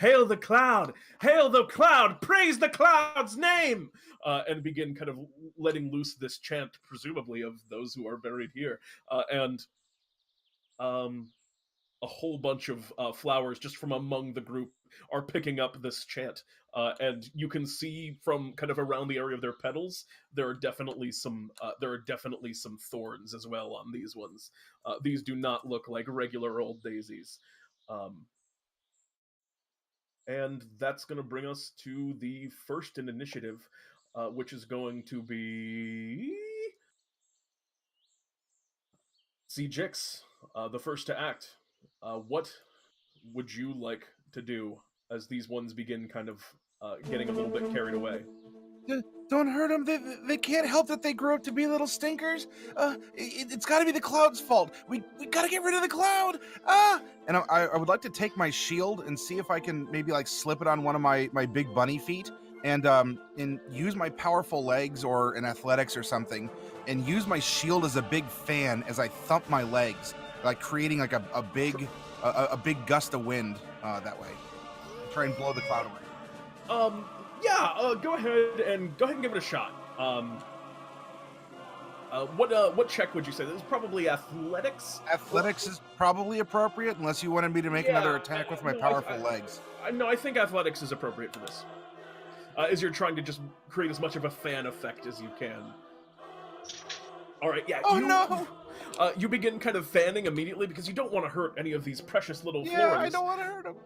"Hail the cloud! Hail the cloud! Praise the cloud's name!" And begin kind of letting loose this chant, presumably of those who are buried here. And a whole bunch of flowers just from among the group are picking up this chant. And you can see from kind of around the area of their petals, there are definitely some thorns as well on these ones. These do not look like regular old daisies. And that's going to bring us to the first in initiative, which is going to be Tzi'jixk, the first to act. What would you like to do as these ones begin kind of getting a little bit carried away?
Don't hurt them. They can't help that they grew up to be little stinkers. It's got to be the cloud's fault. We got to get rid of the cloud. And I would like to take my shield and see if I can maybe like slip it on one of my big bunny feet and use my powerful legs or an athletics or something and use my shield as a big fan as I thump my legs, like creating like a big gust of wind that way. Try and blow the cloud away.
Go ahead and give it a shot. What check would you say? This is probably athletics.
Athletics is probably appropriate, unless you wanted me to make another attack with my powerful legs.
No, I think athletics is appropriate for this. As you're trying to just create as much of a fan effect as you can. All right, yeah.
Oh no!
You begin kind of fanning immediately because you don't want to hurt any of these precious little flores.
Yeah, I don't want to hurt them.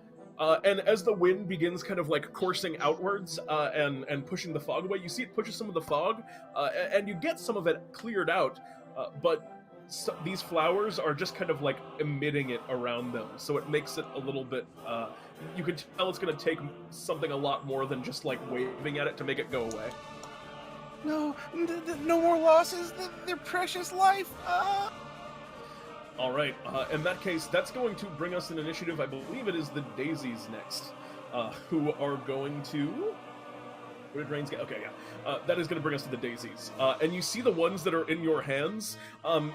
And as the wind begins kind of like coursing outwards and pushing the fog away, you see it pushes some of the fog, and you get some of it cleared out, but these flowers are just kind of like emitting it around them, so it makes it a little bit, you can tell it's going to take something a lot more than just like waving at it to make it go away.
No, no more losses. Their precious life.
All right. In that case, that's going to bring us an initiative. I believe it is the Daisies next, who are going to. Where did Rains get? Okay, yeah. That is going to bring us to the Daisies. And you see the ones that are in your hands.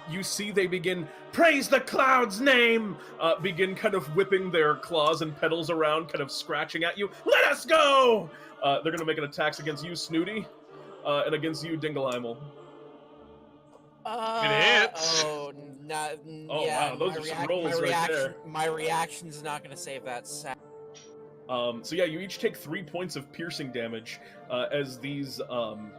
You see they begin, "Praise the cloud's name!" Begin kind of whipping their claws and petals around, kind of scratching at you. "Let us go!" They're going to make an attacks against you, Snooty. And against you, Dingleheimmel.
It hits.
Oh,
Wow, those are some rolls right there.
My reaction's not going to save that.
So yeah, you each take 3 points of piercing damage as these kind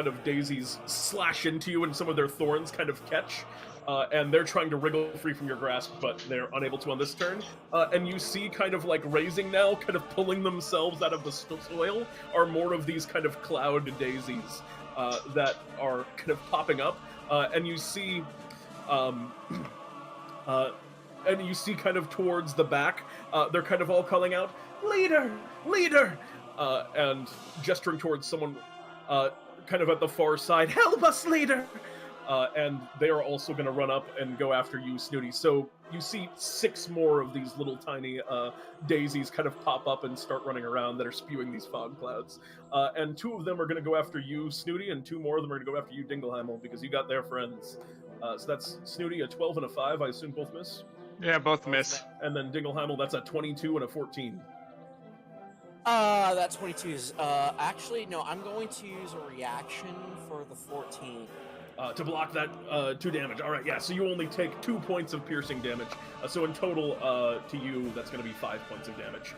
of daisies slash into you, and some of their thorns kind of catch. And they're trying to wriggle free from your grasp, but they're unable to on this turn. And you see, kind of like raising now, kind of pulling themselves out of the soil, are more of these kind of cloud daisies that are kind of popping up. And you see, kind of towards the back, they're kind of all calling out, "Leader! Leader!" And gesturing towards someone kind of at the far side, "Help us, leader!" And they are also going to run up and go after you, Snooty. So you see 6 more of these little tiny daisies kind of pop up and start running around that are spewing these fog clouds. And 2 of them are going to go after you, Snooty, and 2 more of them are going to go after you, Dingleheimmel, because you got their friends. So that's Snooty, a 12 and a 5. I assume both miss?
Yeah, both miss.
And then Dingleheimmel, that's a 22 and a 14.
That 22 is, actually, no, I'm going to use a reaction for the 14.
To block that 2 damage. All right, yeah, so you only take 2 points of piercing damage. So in total, to you, that's going to be 5 points of damage.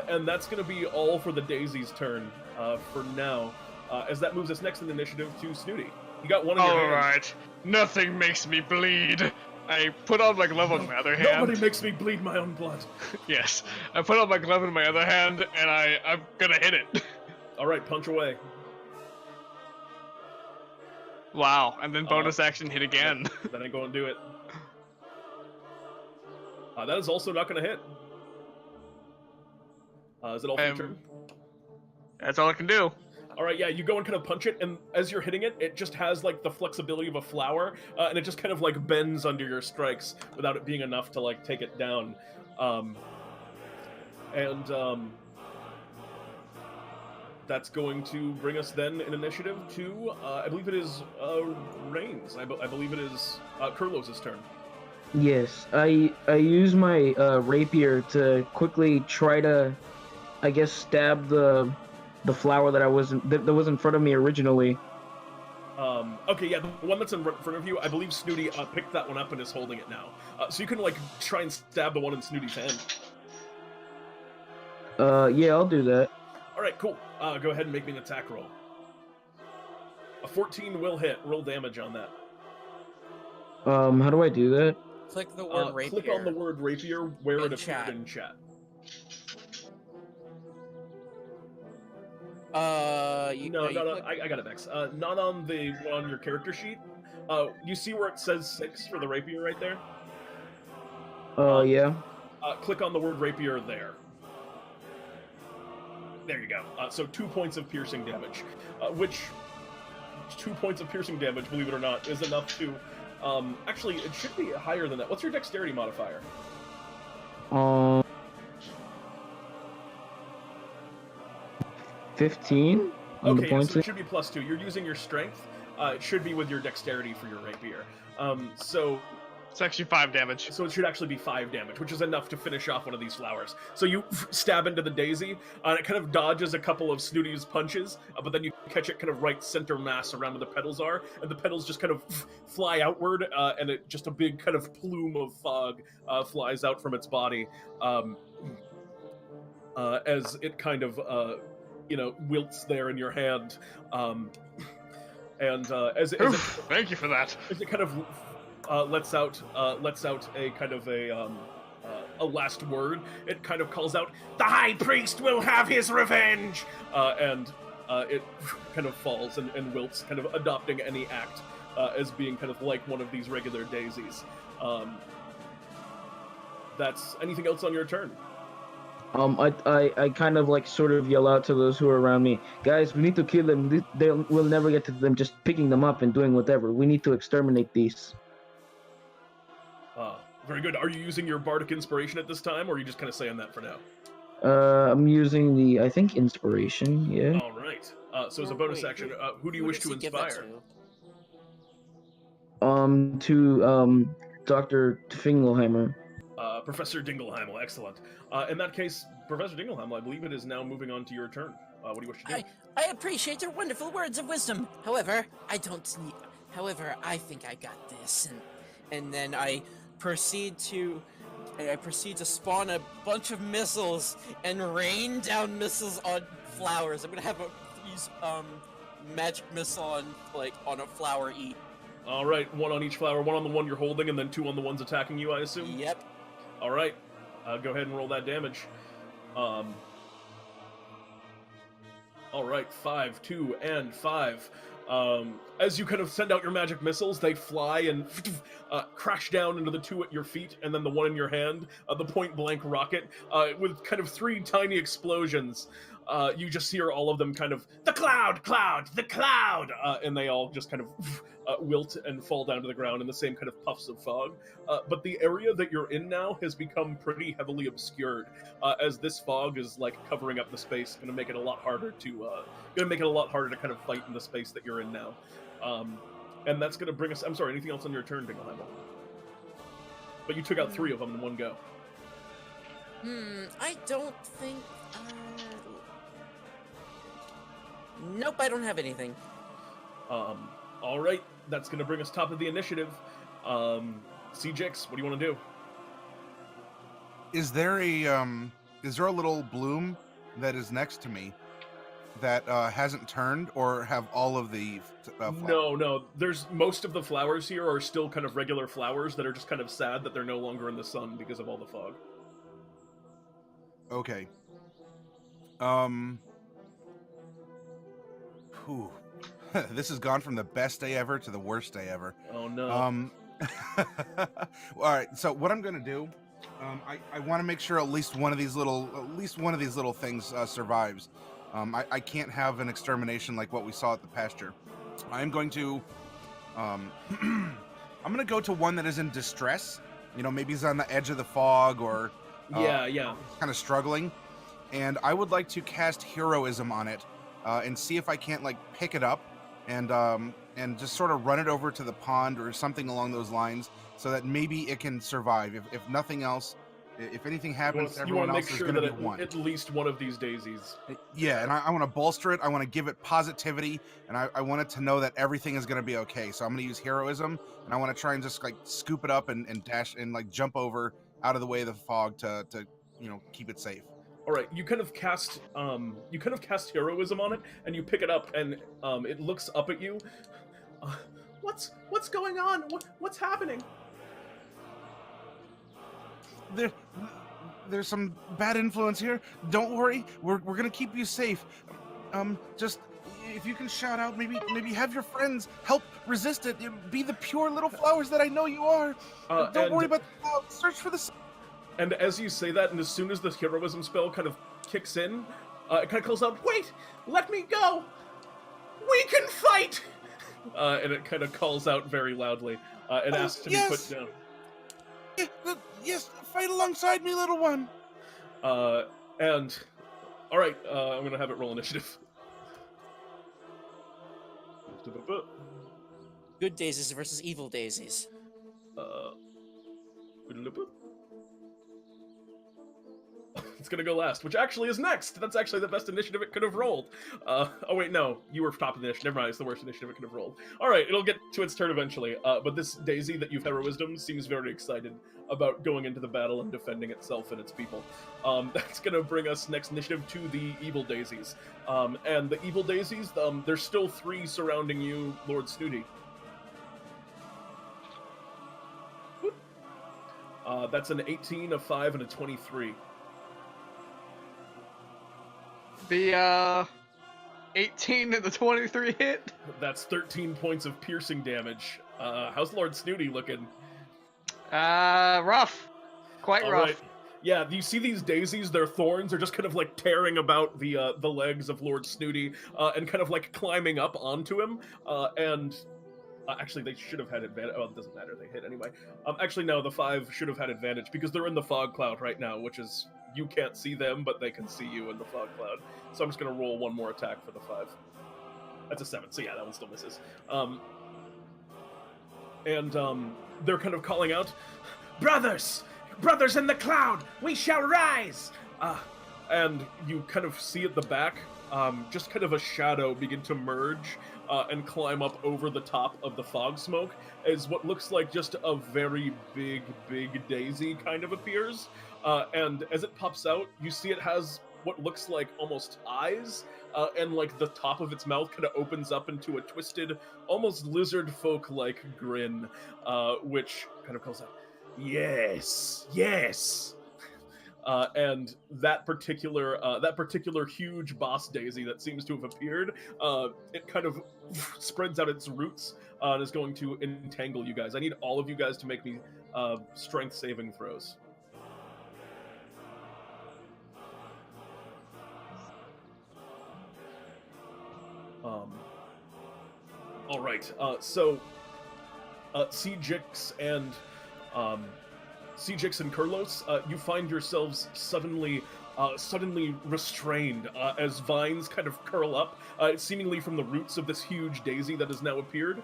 And that's going to be all for the Daisy's turn for now, as that moves us next in the initiative to Snooty. You got one in your hand.
All right. Nothing makes me bleed. I put on my glove on my other hand.
Nobody makes me bleed my own blood.
Yes. I put on my glove in my other hand, and I'm gonna hit it.
All right, punch away.
Wow, and then bonus action hit again.
Then I go and do it. That is also not going to hit. Is it all for your turn?
That's all I can do.
All right, yeah, you go and kind of punch it, and as you're hitting it, it just has, like, the flexibility of a flower, and it just kind of, like, bends under your strikes without it being enough to, like, take it down. That's going to bring us then in initiative to, I believe it is Rain's. I believe it is Kurloz's turn.
Yes, I use my rapier to quickly try to, I guess, stab the flower that was in front of me originally.
Okay, yeah, the one that's in front of you, I believe Snooty picked that one up and is holding it now. So you can, like, try and stab the one in Snooty's hand.
Yeah, I'll do that.
All right, cool. Go ahead and make me an attack roll. A 14 will hit. Roll damage on that.
How do I do that?
Click the word rapier.
Click on the word rapier where it appeared
chat.
in chat. No, I got it, Vex. Not on the one on your character sheet. You see where it says 6 for the rapier right there?
Yeah.
Click on the word rapier there. There you go. So 2 points of piercing damage, which 2 points of piercing damage, believe it or not, is enough to. Actually, it should be higher than that. What's your dexterity modifier?
15.
Okay, yeah, so it should be +2. You're using your strength. It should be with your dexterity for your rapier. So
it's actually 5 damage.
So it should actually be 5 damage, which is enough to finish off one of these flowers. So you stab into the daisy, and it kind of dodges a couple of Snooty's punches, but then you catch it kind of right center mass around where the petals are, and the petals just kind of fly outward, and it just a big kind of plume of fog flies out from its body as it kind of wilts there in your hand, and as it
thank you for that.
As it kind of lets out a kind of a last word. It kind of calls out, "The High Priest will have his revenge!" And it kind of falls and wilts, kind of adopting any act as being kind of like one of these regular daisies. That's anything else on your turn?
I kind of like sort of yell out to those who are around me, "Guys, we need to kill them. We'll never get to them just picking them up and doing whatever. We need to exterminate these."
Very good. Are you using your bardic inspiration at this time, or are you just kind of saying that for now?
I'm using the, I think, inspiration, yeah.
All right. So as a bonus action, who do you wish to inspire?
To Dr. Dingleheimmel.
Professor Dingleheimmel, excellent. In that case, Professor Dingleheimmel, I believe it is now moving on to your turn. What do you wish to do?
I appreciate your wonderful words of wisdom. However, I think I got this, and then I proceed to I proceed to spawn a bunch of missiles and rain down missiles on flowers. I'm gonna have these magic missile on a flower each.
All right, one on each flower, one on the one you're holding, and then two on the ones attacking you, I assume?
Yep.
All right, go ahead and roll that damage. All right, 5, 2, and 5. As you kind of send out your magic missiles, they fly and crash down into the two at your feet, and then the one in your hand, the point-blank rocket, with kind of 3 tiny explosions. You just hear all of them kind of, the cloud, the cloud! And they all just kind of wilt and fall down to the ground in the same kind of puffs of fog. But the area that you're in now has become pretty heavily obscured, as this fog is like covering up the space, gonna make it a lot harder to kind of fight in the space that you're in now. And that's gonna bring us, I'm sorry, anything else on your turn, Dingleheimmel? But you took out 3 of them in one go.
I don't think, nope, I don't have anything.
All right, that's gonna bring us top of the initiative. Tzi'jixk, what do you want to do?
Is there a little bloom that is next to me that hasn't turned, or have all of the flowers?
No. There's most of the flowers here are still kind of regular flowers that are just kind of sad that they're no longer in the sun because of all the fog.
Okay. Whew. This has gone from the best day ever to the worst day ever.
Oh no.
All right. So what I'm gonna do, I want to make sure at least one of these little things survives. I can't have an extermination like what we saw at the pasture. I'm going to, I'm gonna go to one that is in distress. You know, maybe he's on the edge of the fog, or
yeah,
kind of struggling. And I would like to cast heroism on it, and see if I can't like pick it up and just sort of run it over to the pond or something along those lines, so that maybe it can survive. If nothing else, if anything happens, everyone else is going to be one.
At least one of these daisies.
Yeah, and I want to bolster it. I want to give it positivity, and I want it to know that everything is going to be okay. So I'm going to use heroism, and I want to try and just like scoop it up and dash and like jump over out of the way of the fog to keep it safe.
All right, you kind of cast heroism on it, and you pick it up, and it looks up at you. What's going on? What's happening?
There's some bad influence here. Don't worry, we're gonna keep you safe. Just if you can shout out, maybe have your friends help resist it. Be the pure little flowers that I know you are. Don't worry about the clouds. Search for the sun.
And as you say that, and as soon as the heroism spell kind of kicks in, it kind of calls out, "Wait! Let me go! We can fight!" And it kind of calls out very loudly, and asks to be put down.
Yes, fight alongside me, little one.
And... Alright, I'm gonna have it roll initiative.
Good daisies versus evil daisies.
It's gonna go last, which actually is next. That's actually the best initiative it could have rolled. Oh wait, no, you were top of the initiative. Never mind, it's the worst initiative it could have rolled. All right, it'll get to its turn eventually. But this daisy that you've heroism seems very excited about going into the battle and defending itself and its people. That's gonna bring us next initiative to the evil daisies. And the evil daisies, there's still 3 surrounding you, Lord Snooty. That's an 18, a 5, and a 23.
The 18 and the 23 hit.
That's 13 points of piercing damage. How's Lord Snooty looking?
Rough. Quite
All
rough.
right. Yeah, you see these daisies, their thorns are just kind of like tearing about the legs of Lord Snooty, and kind of like climbing up onto him, and actually they should have had advantage. Oh, it doesn't matter, they hit anyway. Actually no, the 5 should have had advantage because they're in the fog cloud right now, which is, you can't see them, but they can see you in the fog cloud. So I'm just gonna roll one more attack for the 5. That's a 7, so yeah, that one still misses. They're kind of calling out, Brothers in the cloud, we shall rise! and you kind of see at the back, just kind of a shadow begin to merge and climb up over the top of the fog smoke as what looks like just a very big daisy kind of appears. And as it pops out, you see it has what looks like almost eyes, and like the top of its mouth kind of opens up into a twisted, almost lizard folk-like grin, which kind of calls out, "Yes, yes." And that particular huge boss daisy that seems to have appeared, it kind of spreads out its roots and is going to entangle you guys. I need all of you guys to make me strength saving throws. All right. So Tzi'jixk and Kurloz, you find yourselves suddenly restrained as vines kind of curl up, seemingly from the roots of this huge daisy that has now appeared,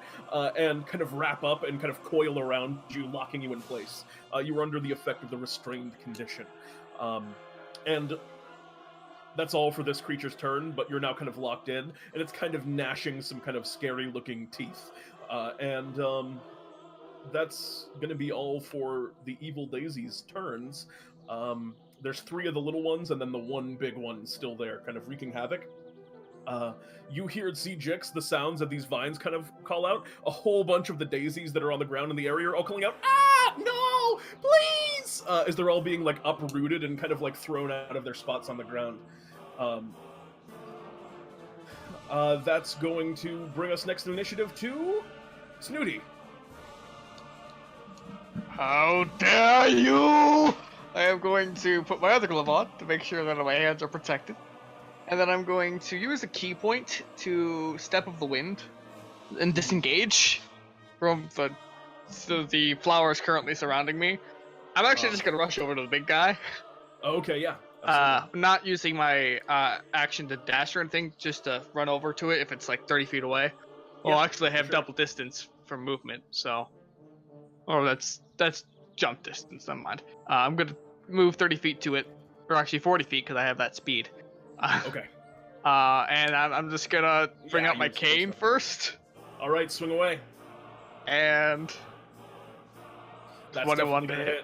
and kind of wrap up and kind of coil around you, locking you in place. You are under the effect of the restrained condition. And that's all for this creature's turn, but you're now kind of locked in, and it's kind of gnashing some kind of scary-looking teeth. That's going to be all for the evil daisy's turns. There's 3 of the little ones, and then the one big one still there, kind of wreaking havoc. You hear at Tzi'jixk the sounds of these vines kind of call out. A whole bunch of the daisies that are on the ground in the area are all calling out, "Ah, no, please!" As they're all being like uprooted and kind of like thrown out of their spots on the ground. That's going to bring us next in initiative to Snooty.
How dare you! I am going to put my other glove on to make sure that my hands are protected. And then I'm going to use a key point to Step of the Wind and disengage from the flowers currently surrounding me. I'm actually just going to rush over to the big guy.
Okay, yeah.
Not using my action to dash or anything, just to run over to it if it's like 30 feet away. Well,
Yeah,
actually I have double distance for movement, so... Oh, that's jump distance, never mind. I'm gonna move 30 feet to it, or actually 40 feet because I have that speed.
Okay.
And I'm just gonna bring out my cane first.
All right, swing away.
And
That's
1
to hit.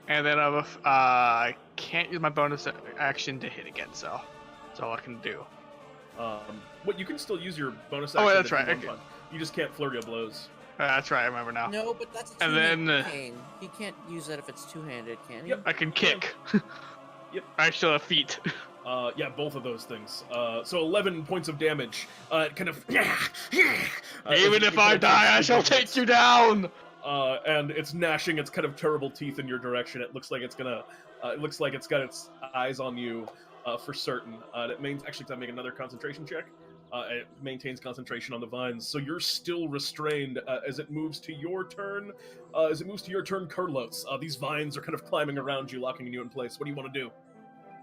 And then I can't use my bonus action to hit again, so that's all I can do.
You can still use your bonus action.
Oh, that's right.
Okay. You just can't flurry of blows.
That's right, I remember now.
No, but that's a
And
two-handed
then,
cane. He can't use that if it's two-handed, can he?
Yep.
I can kick.
Yep.
I still have feet.
Yeah, both of those things. So 11 points of damage. Kind of.
Even if I die, I shall take you down.
And it's gnashing its kind of terrible teeth in your direction. It looks like it's gonna. It looks like it's got its eyes on you, for certain. It means actually, can I make another concentration check? It maintains concentration on the vines, so you're still restrained as it moves to your turn. Kurloz. These vines are kind of climbing around you, locking you in place. What do you want to do?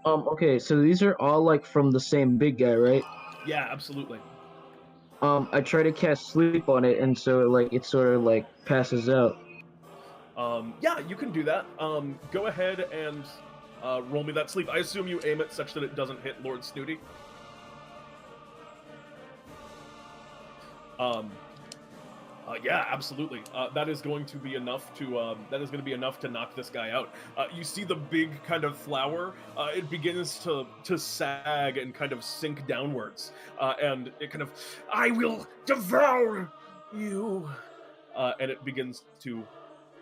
Okay, so these are all like from the same big guy, right?
Yeah, absolutely.
I try to cast sleep on it, and so like it sort of like passes out.
Yeah, you can do that. Go ahead and roll me that sleep. I assume you aim it such that it doesn't hit Lord Snooty. Yeah, absolutely. That is going to be enough to knock this guy out. You see the big kind of flower. It begins to sag and kind of sink downwards, and it kind of, "I will devour you," and it begins to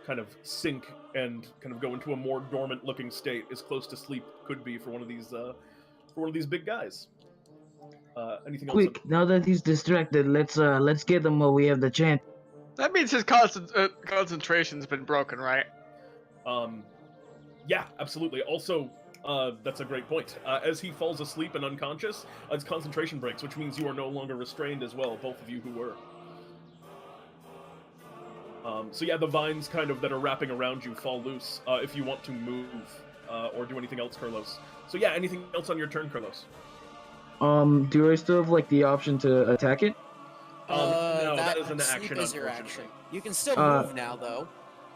kind of sink and kind of go into a more dormant-looking state, as close to sleep could be for one of these big guys. Anything else?
Quick, now that he's distracted, let's get him while we have the chance.
That means his concentration's been broken, right?
Yeah, absolutely. Also, that's a great point. As he falls asleep and unconscious, his concentration breaks, which means you are no longer restrained as well, both of you who were. So yeah, the vines kind of that are wrapping around you fall loose if you want to move or do anything else, Kurloz. So yeah, anything else on your turn, Kurloz?
Do I still have like the option to attack it?
No, that is an
sleep
action,
is your
unfortunately.
action. You can still move now, though.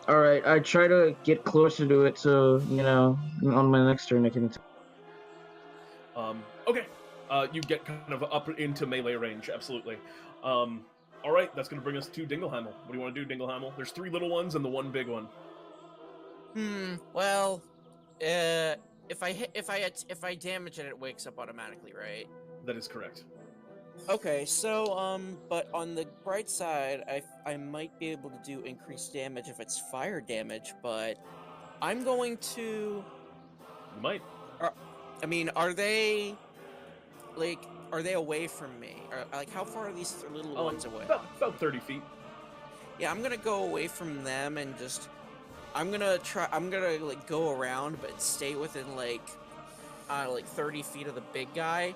Alright, I try to get closer to it so, you know, on my next turn I can attack.
Okay. You get kind of up into melee range, absolutely. All right, that's going to bring us to Dingleheimmel. What do you want to do, Dingleheimmel? There's 3 little ones and the 1 big one.
Well, if I damage it, it wakes up automatically, right?
That is correct.
Okay, so but on the bright side, I might be able to do increased damage if it's fire damage, but I'm going to.
You might.
I mean, are they away from me? Like, how far are these little ones away?
About 30 feet.
Yeah, I'm gonna go away from them and just. I'm gonna like go around, but stay within like 30 feet of the big guy.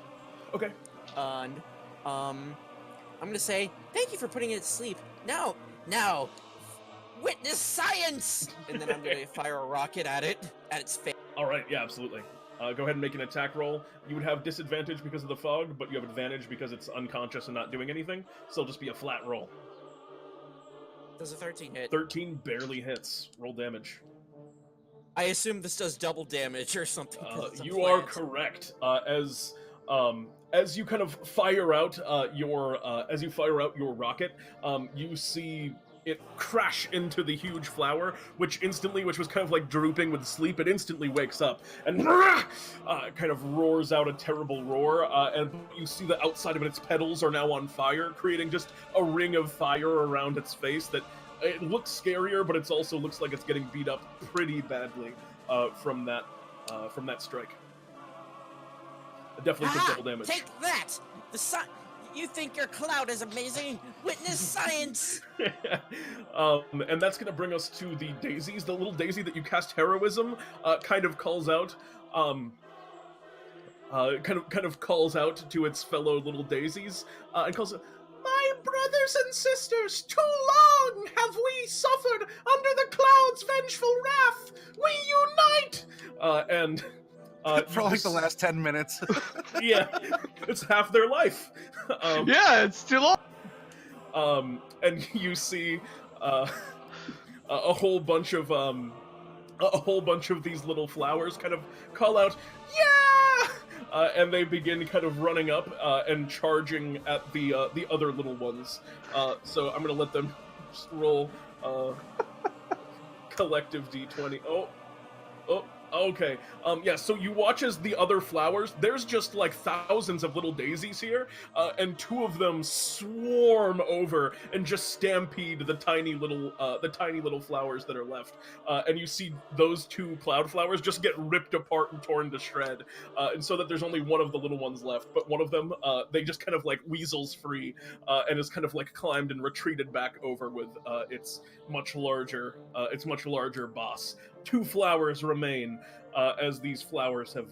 Okay.
And I'm gonna say thank you for putting it to sleep. Now, witness science. And then I'm gonna fire a rocket at its face.
All right. Yeah, absolutely. Go ahead and make an attack roll. You would have disadvantage because of the fog, but you have advantage because it's unconscious and not doing anything. So it'll just be a flat roll.
Does a 13 hit?
13 barely hits. Roll damage.
I assume this does double damage or something.
You are correct. As you kind of fire out your rocket, you see it crash into the huge flower, which was kind of like drooping with sleep. It instantly wakes up and kind of roars out a terrible roar, and you see the outside of its petals are now on fire, creating just a ring of fire around its face that it looks scarier, but it also looks like it's getting beat up pretty badly from that strike. It definitely took double damage.
Take that! You think your cloud is amazing? Witness science!
And that's going to bring us to the Daisies. The little Daisy that you cast Heroism kind of calls out, calls out to its fellow little Daisies and calls it, "My brothers and sisters, too long have we suffered under the cloud's vengeful wrath. We unite!"
For like the last 10 minutes.
Yeah, it's half their life.
Yeah, it's too long.
And you see a whole bunch of these little flowers kind of call out, "Yeah!" And they begin kind of running up and charging at the other little ones. So I'm gonna let them just roll collective d20. Oh. Okay. Yeah, so you watch as the other flowers, there's just like thousands of little daisies here, and 2 of them swarm over and just stampede the tiny little flowers that are left. And you see those 2 cloud flowers just get ripped apart and torn to shred, and so that there's only one of the little ones left. But one of them, they just kind of like weasels free, and is kind of like climbed and retreated back over with its much larger boss. 2 flowers remain, as these flowers have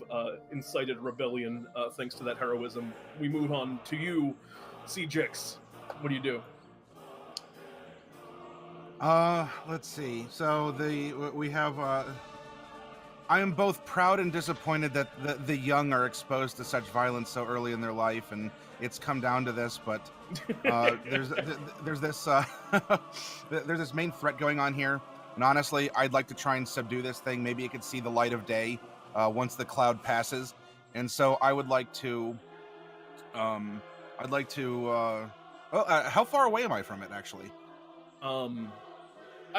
incited rebellion thanks to that heroism. We move on to you, Tzi'jixk. What do you do?
Let's see. So we have. I am both proud and disappointed that the young are exposed to such violence so early in their life, and it's come down to this. But there's this there's this main threat going on here. And honestly, I'd like to try and subdue this thing. Maybe it could see the light of day once the cloud passes. And so I would like to. How far away am I from it, actually?
I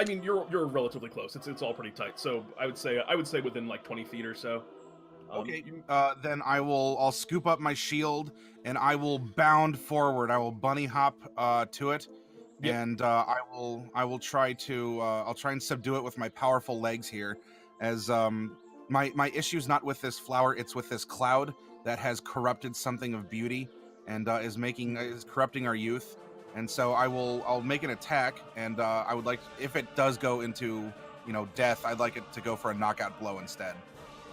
mean, you're relatively close. It's all pretty tight. So I would say within like 20 feet or so.
Okay. Then I'll scoop up my shield and I will bound forward. I will bunny hop to it. Yep. And I will try to I'll try and subdue it with my powerful legs here, as my issue's not with this flower, it's with this cloud that has corrupted something of beauty and is corrupting our youth. And so I'll make an attack, and I would like, if it does go into death, I'd like it to go for a knockout blow instead.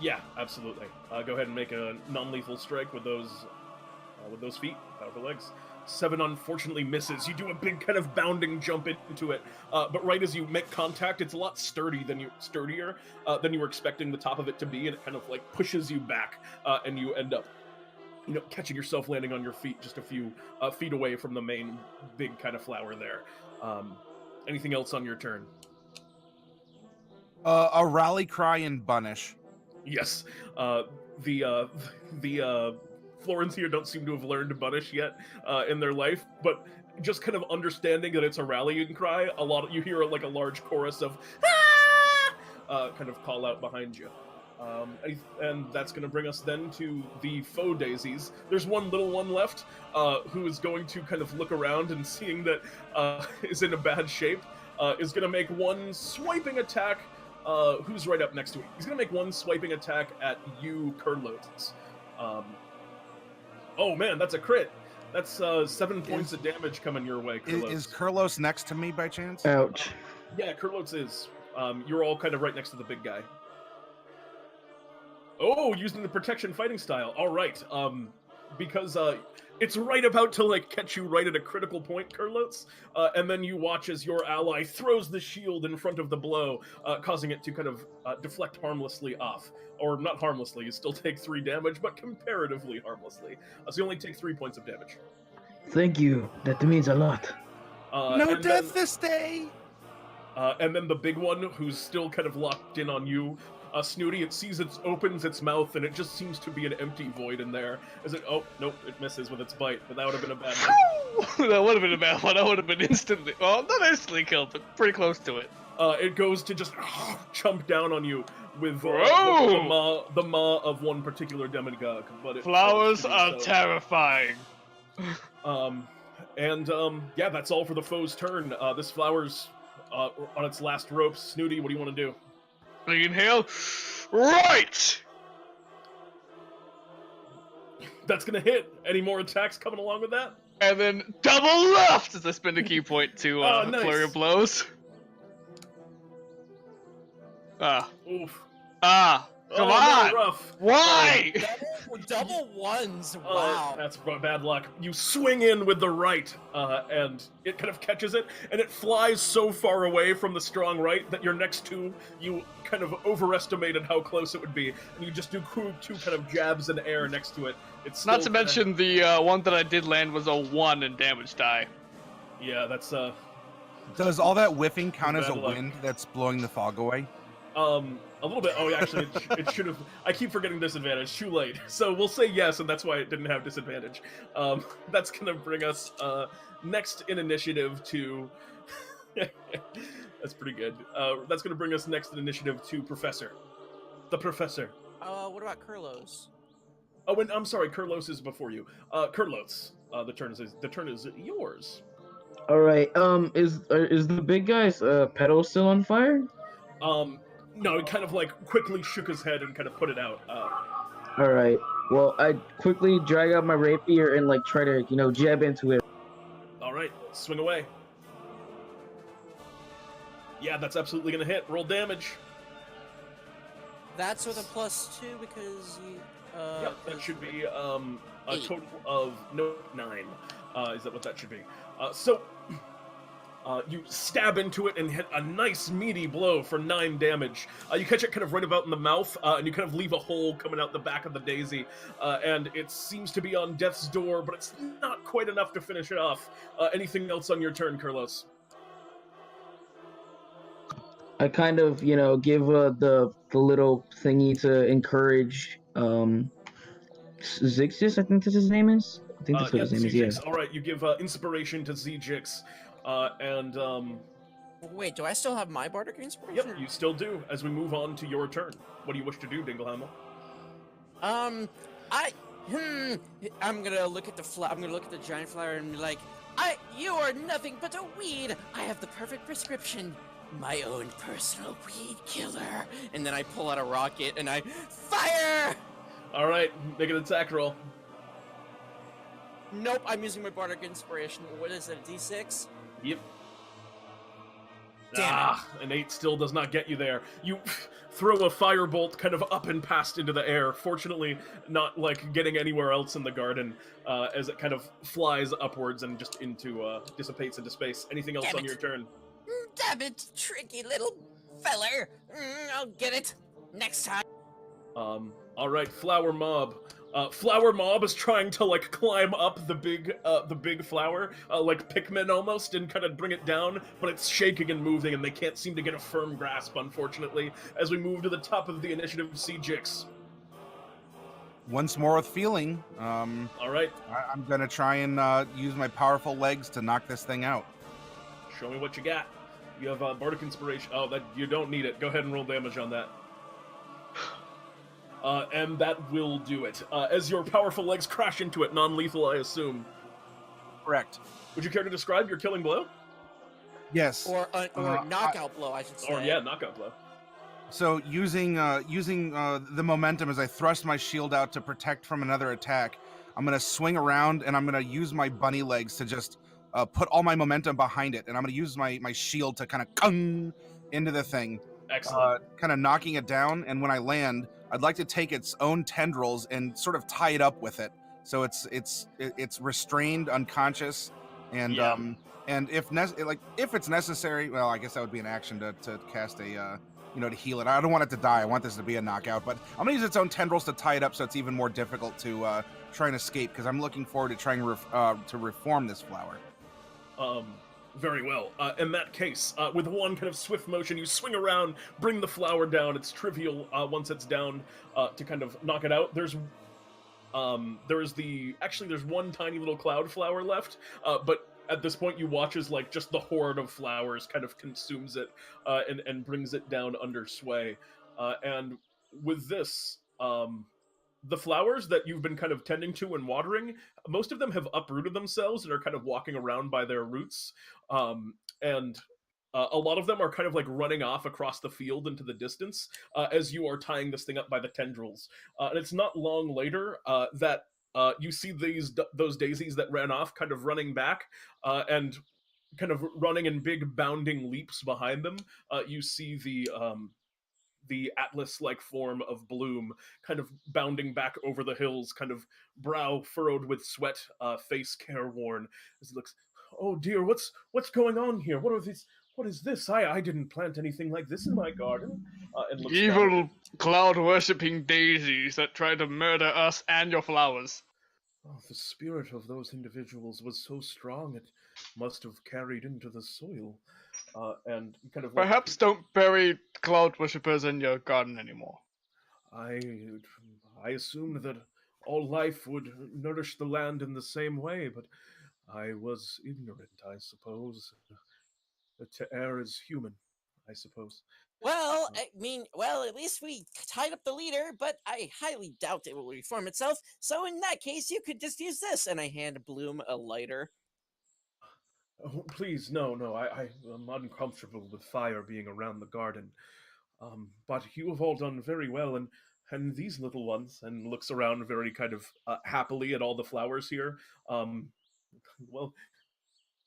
Yeah, absolutely. Go ahead and make a non-lethal strike with those feet, powerful legs. 7 unfortunately misses. You do a big kind of bounding jump into it, but right as you make contact, it's a lot sturdier than you were expecting the top of it to be, and it kind of like pushes you back, and you end up, catching yourself landing on your feet just a few feet away from the main big kind of flower there. Anything else on your turn?
A rally cry in Bunnish.
Yes. the Florins here don't seem to have learned Bunnish yet in their life, but just kind of understanding that it's a rallying cry, you hear like a large chorus of kind of call out behind you. And that's going to bring us then to the faux Daisies. There's one little one left who is going to kind of look around and seeing that is in a bad shape, is going to make one swiping attack. Who's right up next to it? He's going to make one swiping attack at you, Kurloz. Oh man, that's a crit. That's 7 points of damage coming your way, Kurloz.
Is Kurloz next to me by chance?
Ouch.
Yeah, Kurloz is. You're all kind of right next to the big guy. Oh, using the protection fighting style. All right. Because it's right about to like catch you right at a critical point, Kurloz, and then you watch as your ally throws the shield in front of the blow, causing it to kind of deflect harmlessly off. Or not harmlessly, you still take 3 damage, but comparatively harmlessly. So you only take 3 points of damage.
Thank you. That means a lot.
No death this day!
And then the big one, who's still kind of locked in on you, Snooty, it opens its mouth, and it just seems to be an empty void in there. Oh, nope, it misses with its bite, but that would have been a bad one.
That would have been a bad one. I would have been instantly, well, not instantly killed, but pretty close to it.
It goes to just chomp down on you with the maw of one particular demagogue. But
Flowers are terrifying.
Yeah, that's all for the foe's turn. This flower's on its last ropes. Snooty, what do you want to do?
Inhale. Right!
That's gonna hit. Any more attacks coming along with that?
And then double left as I spend a key point to
nice.
flurry of blows.
Oof.
Come on!
Rough.
Why?
Double ones, wow.
That's bad luck. You swing in with the right, and it kind of catches it, and it flies so far away from the strong right that your next two, you kind of overestimated how close it would be, and you just do two kind of jabs in air next to it. It's
not to mention the one that I did land was a 1 in damage die.
Yeah, that's
Does all that whiffing count as a
luck.
wind that's blowing the fog away?
A little bit. Oh, actually, it should have. I keep forgetting disadvantage. Too late. So we'll say yes, and that's why it didn't have disadvantage. That's gonna bring us next in initiative to. That's pretty good. That's gonna bring us next in initiative to Professor. The Professor.
What about Kurloz?
Oh, and I'm sorry, Kurloz is before you. Kurloz. The turn is yours.
All right. Is the big guy's pedal still on fire?
No, he kind of like quickly shook his head and kind of put it out.
All right. Well, I quickly drag out my rapier and like try to, jab into it.
All right, swing away. Yeah, that's absolutely gonna hit. Roll damage.
That's with a +2 because you.
Yep, that should be a
8.
total of 9. Is that what that should be? You stab into it and hit a nice meaty blow for 9 damage. You catch it kind of right about in the mouth, and you kind of leave a hole coming out the back of the daisy. And it seems to be on death's door, but it's not quite enough to finish it off. Anything else on your turn, Kurloz?
I kind of, give the little thingy to encourage Tzi'jixk, I think that's his name is. I think that's what his name is. Yeah.
All right, you give inspiration to Tzi'jixk.
Wait, do I still have my bardic inspiration?
Yep, you still do. As we move on to your turn, what do you wish to do, Dingleheimmel?
I'm gonna look at the giant flower and be like, you are nothing but a weed. I have the perfect prescription, my own personal weed killer. And then I pull out a rocket and I fire. All
right, make an attack roll.
Nope, I'm using my bardic inspiration. What is it, a D6?
Yep.
Damn
an 8 still does not get you there. You throw a firebolt kind of up and past into the air, fortunately not like getting anywhere else in the garden, as it kind of flies upwards and just dissipates into space. Anything else on your turn?
Damn it, tricky little feller. I'll get it next time.
All right, Flower Mob. Flower Mob is trying to like climb up the big flower, like Pikmin almost, and kind of bring it down, but it's shaking and moving, and they can't seem to get a firm grasp, unfortunately. As we move to the top of the initiative, Tzi'jixk.
once more with feeling,
All right,
I'm gonna try and use my powerful legs to knock this thing out.
show me what you got. You have Bardic Inspiration. Oh, that you don't need it. Go ahead and roll damage on that. And that will do it. As your powerful legs crash into it, non-lethal, I assume.
Correct.
Would you care to describe your killing blow?
Yes.
Or knockout blow, I should say.
Or yeah, knockout blow.
So using the momentum as I thrust my shield out to protect from another attack, I'm gonna swing around and I'm gonna use my bunny legs to just put all my momentum behind it, and I'm gonna use my shield to kind of kung into the thing,
Excellent.
kind of knocking it down. And when I land, I'd like to take its own tendrils and sort of tie it up with it, so it's restrained, unconscious, and
Yeah.
and if it's necessary, well, I guess that would be an action to cast a to heal it. I don't want it to die. I want this to be a knockout, but I'm gonna use its own tendrils to tie it up, so it's even more difficult to try and escape, because I'm looking forward to trying to reform this flower.
Very well. In that case, with one kind of swift motion, you swing around, bring the flower down. It's trivial once it's down to kind of knock it out. There's one tiny little cloud flower left, but at this point you watch as like just the horde of flowers kind of consumes it and brings it down under sway. And with this, the flowers that you've been kind of tending to and watering, most of them have uprooted themselves and are kind of walking around by their roots. And a lot of them are kind of like running off across the field into the distance as you are tying this thing up by the tendrils. And it's not long later that you see those daisies that ran off kind of running back and kind of running in big bounding leaps behind them. You see the Atlas-like form of Bloom kind of bounding back over the hills, kind of brow furrowed with sweat, face careworn, as he looks, oh dear, what's going on here? What is this? I didn't plant anything like this in my garden. And looks down.
Evil cloud-worshipping daisies that try to murder us and your flowers.
Oh, the spirit of those individuals was so strong it must have carried into the soil. And kind of
Perhaps don't bury cloud worshippers in your garden anymore.
I assumed that all life would nourish the land in the same way, but I was ignorant, I suppose. To err is human, I suppose.
Well, at least we tied up the leader, but I highly doubt it will reform itself. So in that case, you could just use this. And I hand Bloom a lighter.
Oh, please, no, I'm uncomfortable with fire being around the garden. But you have all done very well, and these little ones, and looks around very kind of happily at all the flowers here. Well,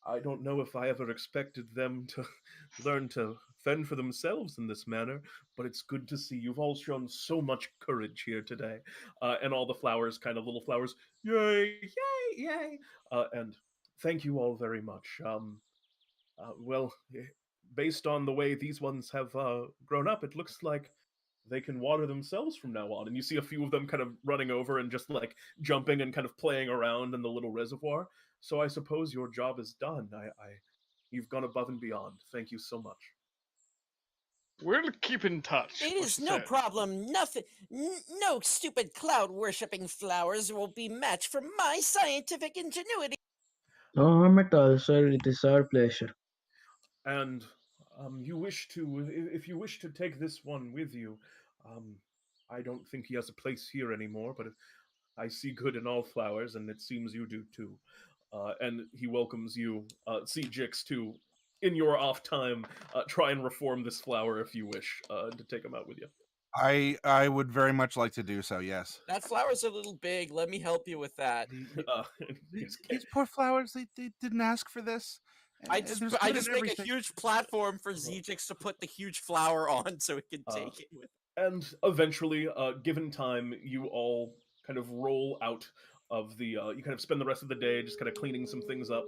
I don't know if I ever expected them to learn to fend for themselves in this manner, but it's good to see you've all shown so much courage here today. And all the flowers, kind of little flowers, yay, yay, yay, and thank you all very much. Well, based on the way these ones have grown up, it looks like they can water themselves from now on. And you see a few of them kind of running over and just like jumping and kind of playing around in the little reservoir. So I suppose your job is done. You've gone above and beyond. Thank you so much.
We'll keep in touch.
It is no problem. Nothing. No stupid cloud-worshipping flowers will be matched for my scientific ingenuity.
No harm at all, sir. It is our pleasure.
And if you wish to take this one with you, I don't think he has a place here anymore, but I see good in all flowers, and it seems you do too. And he welcomes you, Tzi'jixk, to, in your off time, try and reform this flower if you wish to take him out with you.
I would very much like to do so, yes.
That flower's a little big. Let me help you with that.
These poor flowers, they didn't ask for this.
I just make a huge platform for Tzi'jixk to put the huge flower on so it can take it with.
And eventually, given time, you all kind of roll out of the, you kind of spend the rest of the day just kind of cleaning some things up,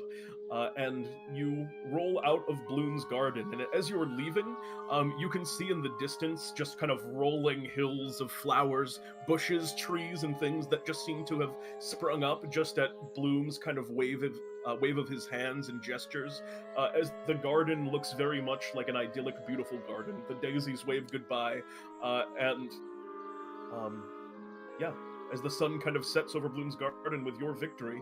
and you roll out of Bloom's garden. And as you're leaving, you can see in the distance just kind of rolling hills of flowers, bushes, trees, and things that just seem to have sprung up just at Bloom's kind of wave of his hands and gestures, as the garden looks very much like an idyllic, beautiful garden. The daisies wave goodbye, and as the sun kind of sets over Bloom's Garden with your victory,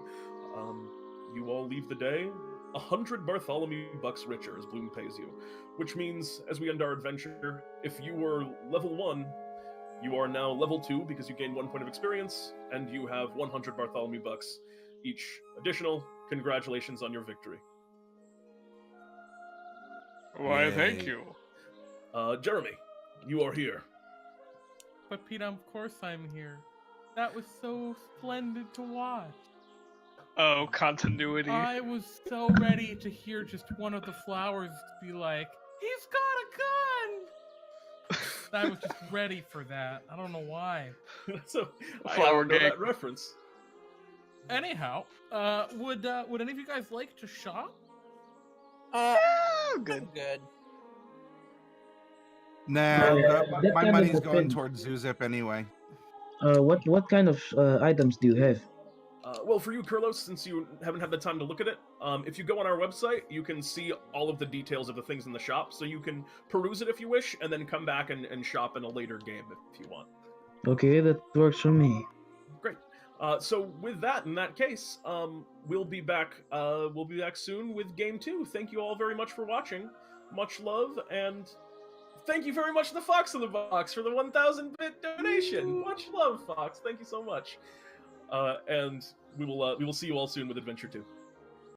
you all leave the day 100 Bartholomew bucks richer as Bloom pays you, which means as we end our adventure, if you were level 1, you are now level 2 because you gain 1 point of experience, and you have 100 Bartholomew bucks each additional. Congratulations on your victory.
Why,
Yay.
thank you.
Jeremy, you are here.
But Pete, of course I'm here. That was so splendid to watch.
Oh, continuity.
I was so ready to hear just one of the flowers be like, "He's got a gun!" I was just ready for that. I don't know why.
So,
Flower
I know
gang.
that reference.
Anyhow, would any of you guys like to shop?
Good. Good.
Nah,
that
my
kind of
money's going
depends.
towards Zuzip anyway.
What kind of items do you have?
Well, for you, Kurloz, since you haven't had the time to look at it, if you go on our website, you can see all of the details of the things in the shop, so you can peruse it if you wish, and then come back and shop in a later game if you want.
Okay, that works for me.
Great. So with that, in that case, we'll be back soon with Game 2. Thank you all very much for watching. Much love, and thank you very much to the Fox in the Box for the 1,000-bit donation. Much love, Fox. Thank you so much. And we will see you all soon with Adventure 2.